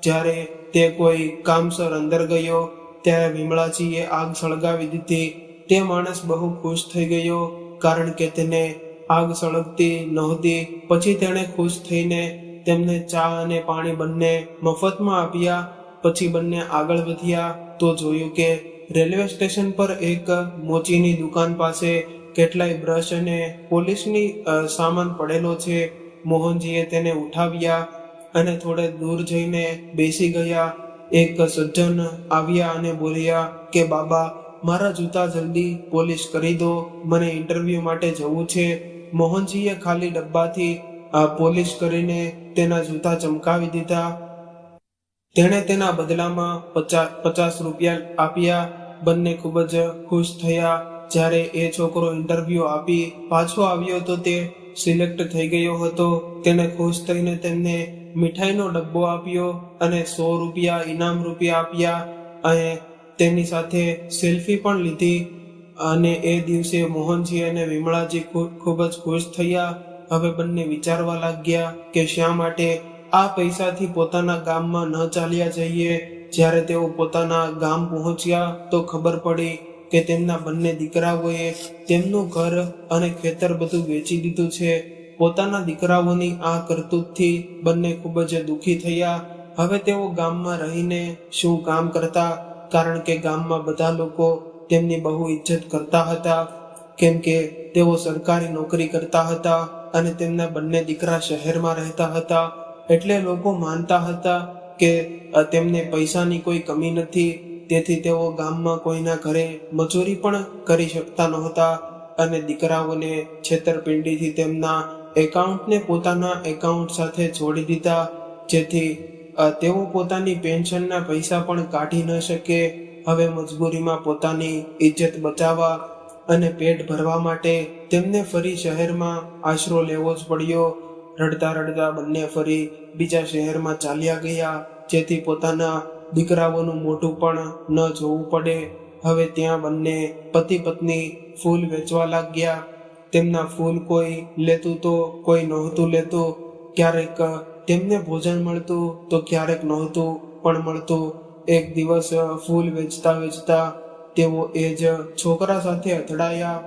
Speaker 1: જ્યારે તે કોઈ કામસર અંદર ગયો ત્યારે વિમલાજીએ આગ સળગાવી દીધી. તે માણસ બહુ ખુશ થઈ ગયો, કારણ કે તેને આગ સળગતી નહોતી. પછી તેણે ખુશ થઈને તેમને ચા અને પાણી બંને મફતમાં આપ્યા. પછી બંને આગળ વધ્યા તો જોયું કે રેલવે સ્ટેશન પર એક મોચીની દુકાન પાસે કેટલાય બ્રશ અને પોલીસની સામાન પડેલો છે. મોહનજીએ તેને ઉઠાવ્યા અને થોડે દૂર જઈને બેસી ગયા. એક સજ્જન આવ્યા અને બોલ્યા કે બાબા, મારા જૂતા જલ્દી પોલિશ કરી દો, મને ઇન્ટરવ્યૂ માટે જવું છે. મોહનજીએ ખાલી ડબ્બાથી પોલિશ કરીને તેના જૂતા ચમકાવી દીધા. તેણે તેના બદલામાં 50 રૂપિયા આપ્યા. બંને ખૂબ જ ખુશ થયા. જ્યારે એ છોકરો ઇન્ટરવ્યૂ આપી પાછો આવ્યો તો તે સિલેક્ટ થઈ ગયો હતો. તેણે ખુશ થઈને તેમને મીઠાઈનો ડબ્બો આપ્યો અને 100 રૂપિયા ઇનામ રૂપિયા આપ્યા અને તેની સાથે સેલ્ફી પણ લીધી. અને એ દિવસે મોહનજી અને વિમળાજી ખૂબ જ ખુશ થયા. હવે બંને વિચારવા લાગ્યા કે શા માટે આ પૈસાથી પોતાના ગામમાં ન ચાલ્યા જઈએ. જ્યારે તેઓ પોતાના ગામ પહોંચ્યા તો ખબર પડી કે તેમના બંને દીકરાઓએ તેમનું ઘર અને ખેતર બધું વેચી દીધું છે. પોતાના દીકરાઓની આ કરતૂતથી બંને ખૂબ જ દુઃખી થયા. હવે તેઓ ગામમાં રહીને શું કામ કરતા, કારણ કે ગામમાં બધા લોકો તેમની બહુ ઇજ્જત કરતા હતા, કેમ કે તેઓ સરકારી નોકરી કરતા હતા અને તેમના બંને દીકરા શહેરમાં રહેતા હતા. એટલે લોકો માનતા હતા કે તેમને પૈસાની કોઈ કમી નથી. તેથી તેઓ ગામમાં કોઈના ઘરે મજૂરી પણ કરી શકતા નહોતા અને દીકરાઓને છેતરપિંડીથી તેમના એકાઉન્ટને પોતાના એકાઉન્ટ સાથે જોડી દીધા, જેથી તેઓ પોતાની પેન્શનના પૈસા પણ કાઢી ન શકે. હવે મજબૂરીમાં પોતાની ઇજ્જત બચાવવા અને પેટ ભરવા માટે તેમને ફરી શહેરમાં આશરો લેવો જ પડ્યો. રડતા રડતા બંને ફરી બીજા શહેરમાં ચાલ્યા ગયા, જેથી પોતાના દીકરાઓનું મોઢું પણ ન જોવું પડે. હવે ત્યાં બંને પતિ પત્ની ફૂલ વેચવા લાગ્યા. તેમના ફૂલ કોઈ લેતું તો કોઈ નહોતું લેતું. ક્યારેક તેમને ભોજન મળતું તો ક્યારેક નહોતું પણ મળતું. એક દિવસ ફૂલ વેચતા વેચતા તેઓ એ જ છોકરા સાથે અથડાયા.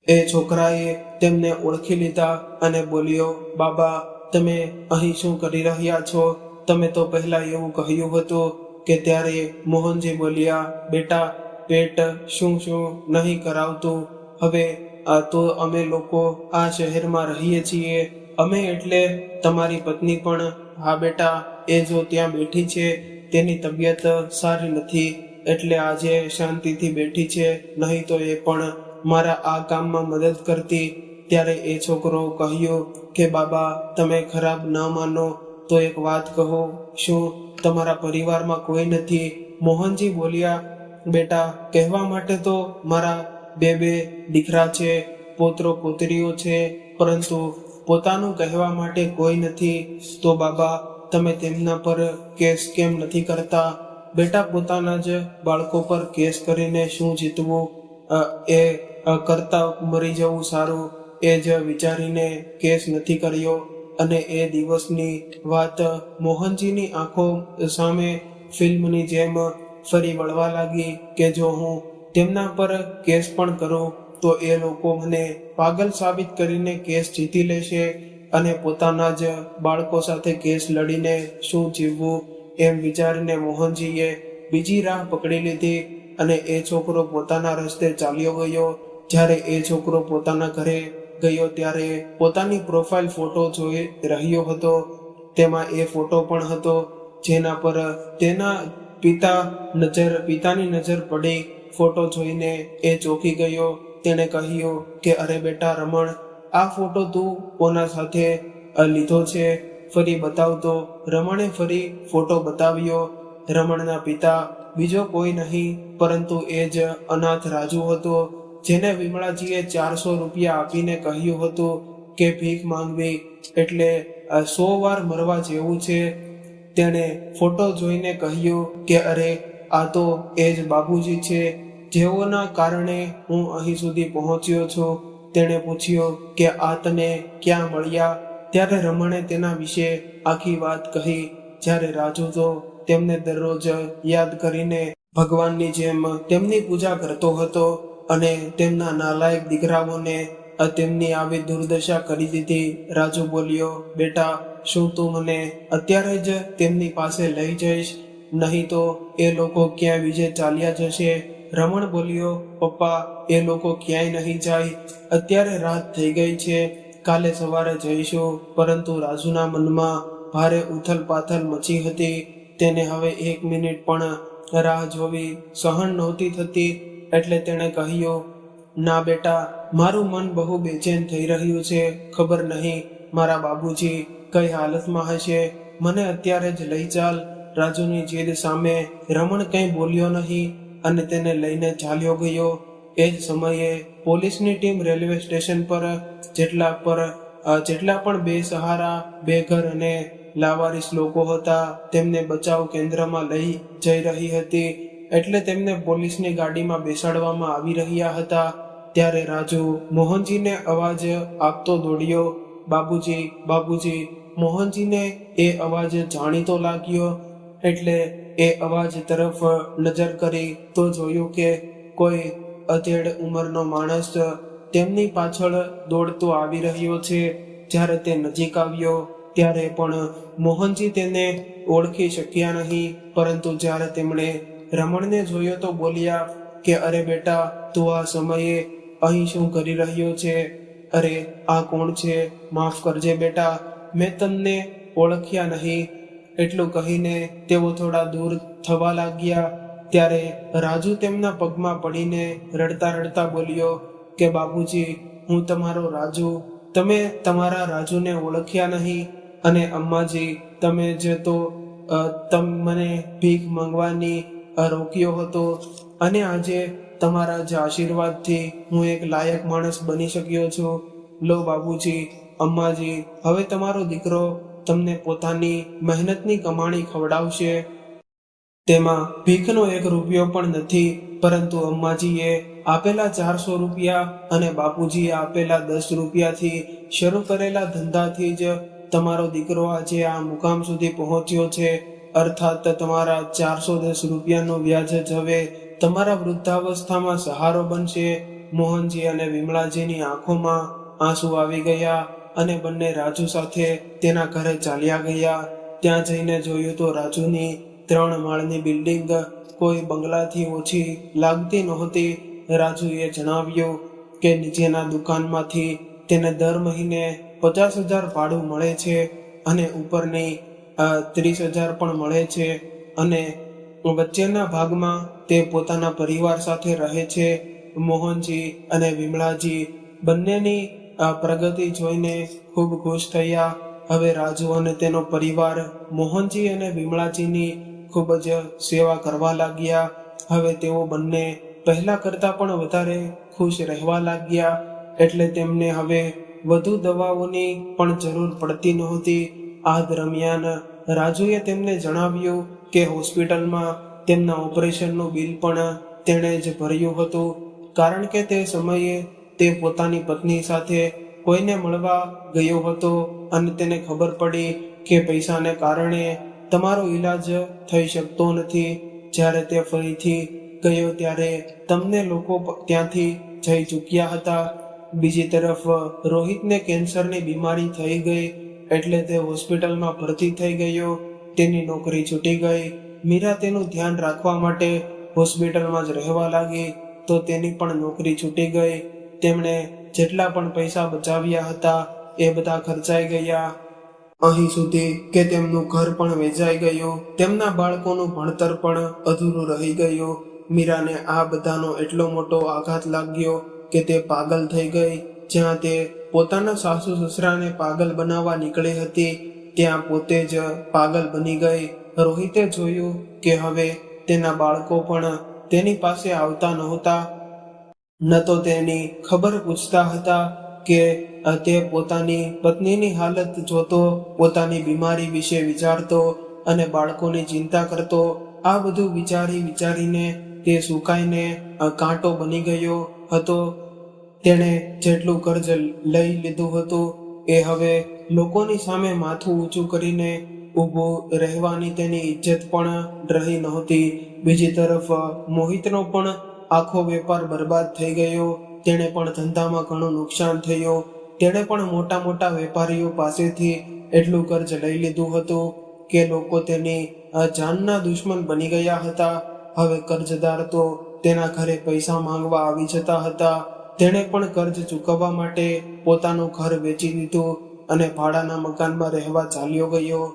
Speaker 1: એ છોકરાએ તેમને ઓળખી લીધા અને બોલ્યો, બાબા, તમે અહીં શું કરી રહ્યા છો? તમે તો પહેલા એવું કહ્યું હતું કે. ત્યારે મોહનજી બોલ્યા, બેટા, પેટ શું શું નહીં કરાવતું. હવે તો અમે લોકો આ શહેરમાં રહીએ છીએ. અમે એટલે તમારી પત્ની પણ. હા બેટા, એ જો ત્યાં બેઠી છે તેની તબિયત સારી નથી, એટલે આજે શાંતિથી બેઠી છે, નહીં તો એ પણ મારા આ કામમાં મદદ કરતી. ત્યારે એ છોકરો કહ્યું કે બાબા, તમે ખરાબ ન માનો તો એક વાત કહો, શું તમારા પરિવારમાં કોઈ નથી? મોહનજી બોલ્યા, બેટા, કહેવા માટે તો મારા બે દીકરા છે, પોત્રો પોતરીઓ છે, પરંતુ પોતાનું કહેવા માટે કોઈ નથી. તો બાબા, તમે તેમના પર કેસ કેમ નથી કરતા? બેટા, પોતાના જ બાળકો પર કેસ કરીને શું જીતવું? એ કરતા મરી જવું સારું. એ જ વિચારીને કેસ નથી કર્યો. અને એ દિવસની વાત મોહનજીની આંખો સામે ફિલ્મની જેમ ફરી વળવા લાગી કે જો હું તેમના પર કેસ પણ કરું તો એ લોકો મને પાગલ સાબિત કરીને કેસ જીતી લેશે અને પોતાના જ બાળકો સાથે કેસ લડીને શું જીવવું? એમ વિચારીને મોહનજીએ બીજી રાહ પકડી લીધી અને એ છોકરો પોતાના રસ્તે ચાલ્યો ગયો. જ્યારે એ છોકરો પોતાના ઘરે ગયો ત્યારે પોતાની પ્રોફાઇલ ફોટો જોઈ રહ્યો હતો. તેમાં એ ફોટો પણ હતો જેના પર તેના પિતાની નજર પડી. ફોટો જોઈને એ ચોંકી ગયો. તેણે કહ્યું કે અરે બેટા રમણ, આ ફોટો તું કોના સાથે લીધો છે, ફરી બતાવતો. રમણે ફરી ફોટો બતાવ્યો. રમણના પિતા બીજો કોઈ નહીં પરંતુ એ જ અનાથ રાજુ હતો, જેને વિમળાજીએ 400 રૂપિયા આપીને કહ્યું હતું કે ભીખ માંગવી એટલે 100 વાર મરવા જેવું છે. તેણે ફોટો જોઈને કહ્યું કે અરે આ તો એ જ બાબુજી છે, જેઓના કારણે હું અહીં સુધી પહોંચ્યો છું. તેણે પૂછ્યું કે આ તને ક્યાં મળ્યા? ત્યારે રમણે તેના વિશે આખી વાત કહી. જ્યારે રાજુ તો તેમને દરરોજ યાદ કરીને ભગવાનની જેમ તેમની પૂજા કરતો હતો અને તેમના નાલાયક દીકરાઓને તેમની આવી દુર્દશા કરી દીધી. રાજુ બોલ્યો, બેટા શું તું મને અત્યારે જ તેમની પાસે લઈ જઈશ? નહીં તો એ લોકો ક્યાં બીજે ચાલ્યા જશે. રમણ બોલ્યો, પપ્પા એ લોકો ક્યાંય નહીં જાય, અત્યારે રાત થઈ ગઈ છે, કાલે સવારે જઈશું. પરંતુ રાજુના મનમાં ભારે ઉથલ પાથલ મચી હતી. તેને હવે 1 મિનિટ પણ રાહ જોવી સહન નહોતી થતી. એટલે તેણે કહ્યું, ના બેટા, મારું મન બહુ બેચેન થઈ રહ્યું છે. ખબર નહીં મારા બાબુજી કઈ હાલતમાં હશે, મને અત્યારે જ લઈ ચાલ. રાજુની જીદ સામે રમણ કંઈ બોલ્યો નહીં અને તેને લઈને ચાલ્યો ગયો. એ જ સમયે પોલીસની ટીમ રેલવે સ્ટેશન પર જેટલા પણ બેસહારા, બેઘર અને લાવારીસ લોકો હતા તેમને બચાવ કેન્દ્રમાં લઈ જઈ રહી હતી. એટલે તેમને પોલીસની ગાડીમાં બેસાડવામાં આવી રહ્યા હતા. ત્યારે રાજુ મોહનજીને અવાજ આપતો દોડ્યો, બાબુજી, બાબુજી. મોહનજીને એ અવાજ જાણીતો લાગ્યો એટલે એ અવાજ તરફ નજર કરી તો જોયું કે કોઈ અધેડ ઉંમરનો માણસ તેમની પાછળ દોડતો આવી રહ્યો છે. જ્યારે તે નજીક આવ્યો ત્યારે પણ મોહનજી તેને ઓળખી શક્યા નહીં. પરંતુ જ્યારે તેમણે રમણને જોયો તો બોલ્યા કે અરે બેટા, તું આ સમયે અહીં શું કરી રહ્યો છે? અરે આ કોણ છે? માફ કરજે બેટા, મેં તમને ઓળખ્યા નહીં. એટલું કહીને તેઓ થોડા દૂર થવા લાગ્યા. ત્યારે રાજુ તેમના પગમાં પડીને રડતા રડતા બોલ્યો કે બાબુજી, હું તમારો રાજુ, તમે તમારા રાજુને ઓળખ્યા નહીં. અને અમ્માજી, તમે જ તો મને ભીખ માંગવાની રોક્યો હતો અને આજે તમારા જ આશીર્વાદથી હું એક લાયક માણસ બની શક્યો છું. લો બાબુજી, અમ્માજી, હવે તમારો દીકરો તમને પોતાની મહેનતની કમાણી ખવડાવશે. તેમાં ભીખનો 1 રૂપિયો પણ નથી, પરંતુ અમ્માજીએ આપેલા 400 રૂપિયા અને બાપુજીએ આપેલા 10 રૂપિયાથી શરૂ કરેલા ધંધાથી જ તમારો દીકરો આજે આ મુકામ સુધી પહોંચ્યો છે. અર્થાત તમારા 410 રૂપિયાનું વ્યાજ જ હવે તમારા વૃદ્ધાવસ્થામાં સહારો બનશે. મોહનજી અને વિમળાજીની આંખોમાં આંસુ આવી ગયા અને બંને રાજુ સાથે તેના ઘરે ચાલ્યા ગયા. ત્યાં જઈને જોયું તો રાજુની 3 માળની બિલ્ડિંગ કોઈ બંગલાથી ઓછી લાગતી નહોતી. રાજુએ જણાવ્યું કે નીચેના દુકાનમાંથી તેને દર મહિને 50,000 ભાડું મળે છે અને ઉપરની 30,000 પણ મળે છે અને વચ્ચેના ભાગમાં તે પોતાના પરિવાર સાથે રહે છે. મોહનજી અને વિમળાજી બંનેની પ્રગતિ જોઈને ખૂબ ખુશ થયા. હવે રાજુ અને તેનો પરિવાર મોહનજી અને વિમળાજીની ખૂબ જ સેવા કરવા લાગ્યા. હવે તેઓ બંને પહેલા કરતાં પણ વધારે ખુશ રહેવા લાગ્યા. એટલે તેમને હવે વધુ દવાઓની પણ જરૂર પડતી નહોતી. આ દરમિયાન રાજુએ તેમને જણાવ્યું કે હોસ્પિટલમાં તેમના ઓપરેશનનું બિલ પણ તેણે જ ભર્યું હતું, કારણ કે તે સમયે તે પોતાની પત્ની સાથે કોઈને મળવા ગયો હતો અને તેને ખબર પડી કે પૈસાને કારણે તમારો ઈલાજ થઈ શકતો નથી. જ્યારે તે ફરીથી ગયો ત્યારે તમને લોકો ત્યાંથી જઈ ચૂક્યા હતા. બીજી તરફ રોહિતને કેન્સરની બીમારી થઈ ગઈ એટલે તે હોસ્પિટલમાં ભરતી થઈ ગયો. તેની નોકરી છૂટી ગઈ. મીરા તેનું ધ્યાન રાખવા માટે હોસ્પિટલમાં જ રહેવા લાગી તો તેની પણ નોકરી છૂટી ગઈ. તેમણે જેટલા પણ પૈસા બચાવ્યા હતા એ બધા ખર્ચાઈ ગયા. અહીં સુધી કે તેમનું ઘર પણ વેચાઈ ગયું, તેમના બાળકોનું ભણતર પણ અધૂરું રહી ગયું. મીરાને આ બધાનો એટલો મોટો આઘાત લાગ્યો કે તે પાગલ થઈ ગઈ. જ્યાં તે પોતાના સાસુ સસરાને પાગલ બનાવવા નીકળી હતી ત્યાં પોતે જ પાગલ બની ગઈ. રોહિતે જોયું કે હવે તેના બાળકો પણ તેની પાસે આવતા નહોતા, ન તો તેની ખબર પૂછતા હતા કે તે પોતાની પત્નીની હાલત જોતો, પોતાની બીમારી વિશે વિચારતો અને બાળકોની ચિંતા કરતો. આ બધું વિચારીને તે સુકાઈને કાંટો બની ગયો હતો. તેણે જેટલું કર્જ લઈ લીધું હતું એ હવે લોકોની સામે માથું ઊંચું કરીને ઊભું રહેવાની તેની ઇજ્જત પણ રહી નહોતી. બીજી તરફ મોહિતનો પણ આખો વેપાર બરબાદ થઈ ગયો. તેણે પણ ધંધામાં ઘણું નુકસાન થયું. તેણે પણ મોટા મોટા વેપારીઓ પાસેથી એટલું કર્જ લઈ લીધું હતું કે લોકો તેની જાનના દુશ્મન બની ગયા હતા. હવે કર્જદાર તો તેના ઘરે પૈસા માંગવા આવી જતા હતા. તેણે પણ કર્જ ચૂકવવા માટે પોતાનું ઘર વેચી દીધું અને ભાડાના મકાનમાં રહેવા ચાલ્યો ગયો.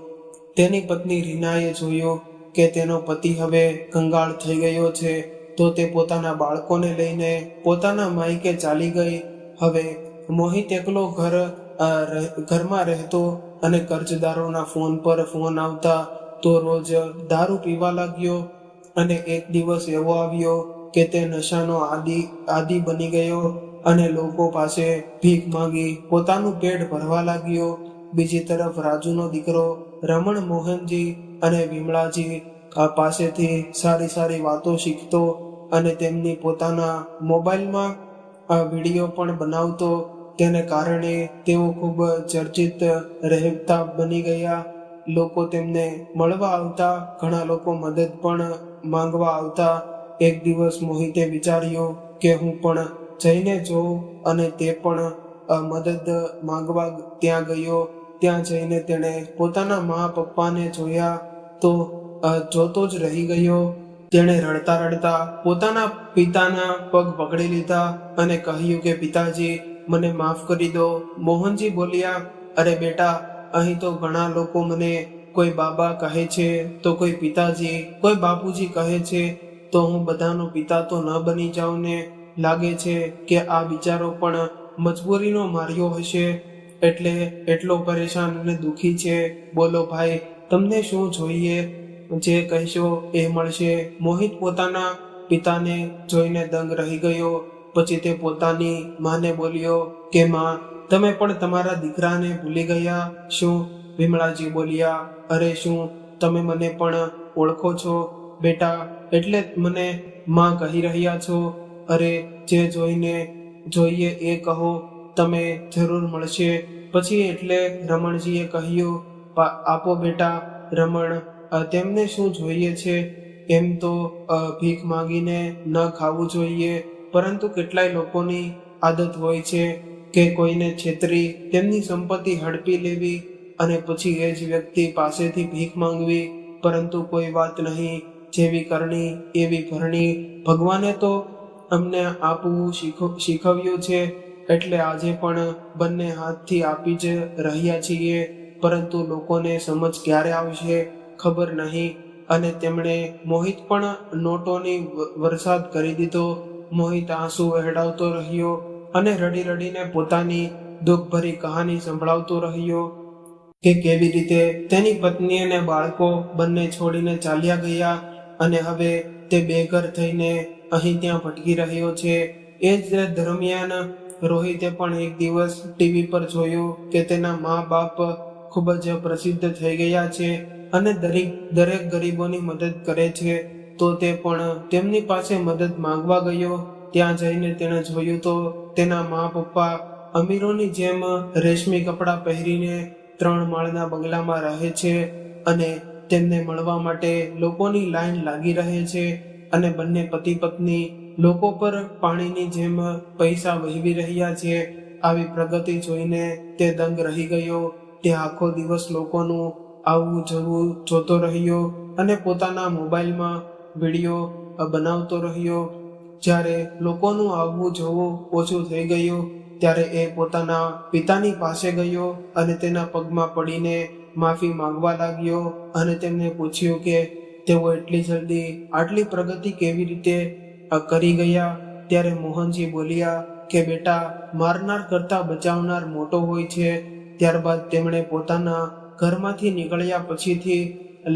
Speaker 1: તેની પત્ની રીનાએ જોયું કે તેનો પતિ હવે કંગાળ થઈ ગયો છે તો તે પોતાના બાળકોને લઈને પોતાના માયકે ચાલી ગઈ. હવે મોહિત એકલો ઘરમાં રહેતો અને કર્જદારોના ફોન પર ફોન આવતા તો રોજ દારૂ પીવા લાગ્યો. અને એક દિવસ એવો આવ્યો કે તે નશાનો આદિ બની ગયો અને લોકો પાસે ભીખ માંગી પોતાનું પેટ ભરવા લાગ્યો. બીજી તરફ રાજુનો દીકરો રમણ મોહનજી અને વિમળાજી પાસેથી સારી વાતો શીખતો અને તેમની પોતાના મોબાઈલમાં વિડીયો પણ બનાવતો. તેને કારણે તેઓ ખૂબ ચર્ચિત રહેતા બની ગયા. લોકો તેમને મળવા આવતા, ઘણા લોકો મદદ પણ માંગવા આવતા. એક દિવસ મોહિતે વિચાર્યું કે હું પણ જઈને જોઉં અને તે પણ મદદ માંગવા ત્યાં ગયો. ત્યાં જઈને તેણે પોતાના મા પપ્પાને જોયા તો જોતો જ રહી ગયો. તેણે રડતા પોતાના પિતાના પગ પકડી લીધા અને કહ્યું કે પિતાજી, મને માફ કરી દો. મોહનજી બોલ્યા, અરે બેટા, અહીં તો ઘણા લોકો મને કોઈ બાબા કહે છે તો કોઈ પિતાજી, કોઈ બાપુજી કહે છે, તો હું બધાનો પિતા તો ન બની જાઉં ને? લાગે છે કે આ બિચારો પણ મજબૂરીનો માર્યો હશે એટલે એટલો પરેશાન અને દુઃખી છે. બોલો ભાઈ, તમને શું જોઈએ? જે કહેશો એ મળશે. મોહિત પોતાના પિતાને જોઈને દંગ રહી ગયો. પછી તે પોતાની માને બોલ્યો કે માં, તમે પણ તમારા દીકરાને ભૂલી ગયા શું? વિમળાજી બોલ્યા, અરે શું તમે મને પણ ઓળખો છો બેટા? એટલે મને માં કહી રહ્યા છો? અરે જે જોઈએ એ કહો, તમે જરૂર મળશે. પછી એટલે રમણજીએ કહ્યું, આપો બેટા. રમણ, તેમને શું જોઈએ છે? એમ તો ભીખ માંગીને ન ખાવું જોઈએ, પરંતુ કેટલાય લોકોની આદત હોય છે કે કોઈને છેતરી તેમની સંપત્તિ હડપી લેવી અને પછી એ જ વ્યક્તિ પાસેથી ભીખ માંગવી. પરંતુ કોઈ વાત નહીં, જેવી કરણી એવી ભરણી. ભગવાને તો અમને આપવું શીખવ્યું છે એટલે આજે પણ બંને હાથથી આપી જ રહ્યા છીએ. પરંતુ લોકોને સમજ ક્યારે આવશે ખબર નહીં. અને તેમણે મોહિત પણ નોટોની વરસાદ કરી દીધો. મોહિત આંસુ વહેડાવતો રહ્યો અને રડીને પોતાની દુઃખભરી કહાની સંભળાવતો રહ્યો કે કેવી રીતે તેની પત્ની અને બાળકો બંને છોડીને ચાલ્યા ગયા અને હવે તે બેઘર થઈને અહીં ત્યાં ભટકી રહ્યો છે. એ જ દરમિયાન રોહિતે પણ એક દિવસ ટીવી પર જોયું કે તેના મા બાપ ખૂબ જ પ્રસિદ્ધ થઈ ગયા છે અને દરેક ગરીબોની મદદ કરે છે. તો તે પણ તેમની પાસે મદદ માંગવા ગયો. ત્યાં જઈને તેણે જોયું તો તેના મા પપ્પા અમીરોની જેમ રેશમી કપડાં પહેરીને 3 માળના બંગલામાં રહે છે અને તેમને મળવા માટે લોકોની લાઈન લાગી રહે છે અને બંને પતિ પત્ની લોકો પર પાણીની જેમ પૈસા વહેવી રહ્યા છે. આવી પ્રગતિ જોઈને તે દંગ રહી ગયો. તે આખો દિવસ લોકોનું આવવું જવું જોતો રહ્યો. અને પોતાના મોબાઈલમાં વિડીયો બનાવતો રહ્યો. જ્યારે લોકોનું આવવું જવું ઓછું થઈ ગયું ત્યારે એ પોતાના પિતાની પાસે ગયો અને તેના પગમાં પડીને માફી માંગવા લાગ્યો અને તેમને પૂછ્યું કે તેઓ એટલી જલ્દી આટલી પ્રગતિ કેવી રીતે કરી ગયા. ત્યારે મોહનજી બોલ્યા કે બેટા, મારનાર કરતા બચાવનાર મોટો હોય છે. ત્યારબાદ તેમણે પોતાના ઘરમાંથી નીકળ્યા પછીથી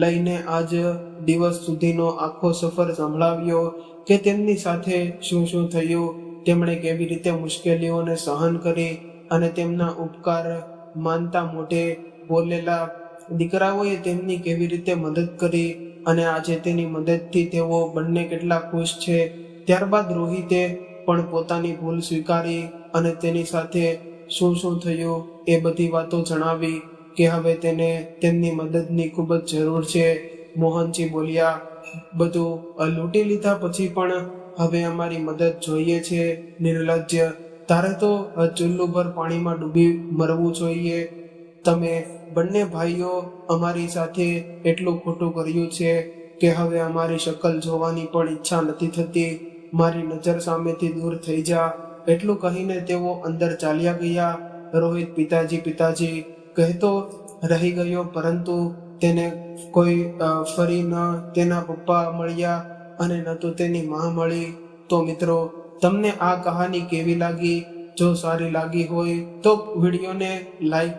Speaker 1: લઈને આજ દિવસ સુધીનો આખો સફર સંભળાવ્યો કે તેમની સાથે શું શું થયું, તેમણે કેવી રીતે મુશ્કેલીઓને સહન કરી અને તેમના ઉપકાર માનતા મોઢે બોલેલા દીકરાઓએ તેમની કેવી રીતે મદદ કરી અને આજે તેની મદદથી તેઓ બંને કેટલા ખુશ છે. ત્યારબાદ રોહિતે પણ પોતાની ભૂલ સ્વીકારી અને તેની સાથે શું શું થયું એ બધી વાતો જણાવી કે હવે તેને તેમની મદદની ખૂબ જ જરૂર છે. મોહનજી બોલ્યા, બધું લૂંટી લીધા પછી પણ હવે અમારી મદદ જોઈએ છે. નિર્લજ્જ, તારે તો ચુલ્લુ પર પાણીમાં ડૂબી મરવું જોઈએ. તમે બંને ભાઈઓ અમારી સાથે એટલું ખોટું કર્યું છે કે હવે અમારી શકલ જોવાની પણ ઈચ્છા નથી થતી. મારી નજર સામેથી દૂર થઈ જા. એટલું કહીને તેઓ અંદર ચાલ્યા ગયા. રોહિત પિતાજી પિતાજી કહેતો રહી ગયો, પરંતુ તેને કોઈ ફરી ન તેના પપ્પા મળ્યા અને ન તો તેની માં મળી. તો મિત્રો, તમને આ કહાની કેવી લાગી? જો સારી લાગી હોય તો વિડીયોને લાઈક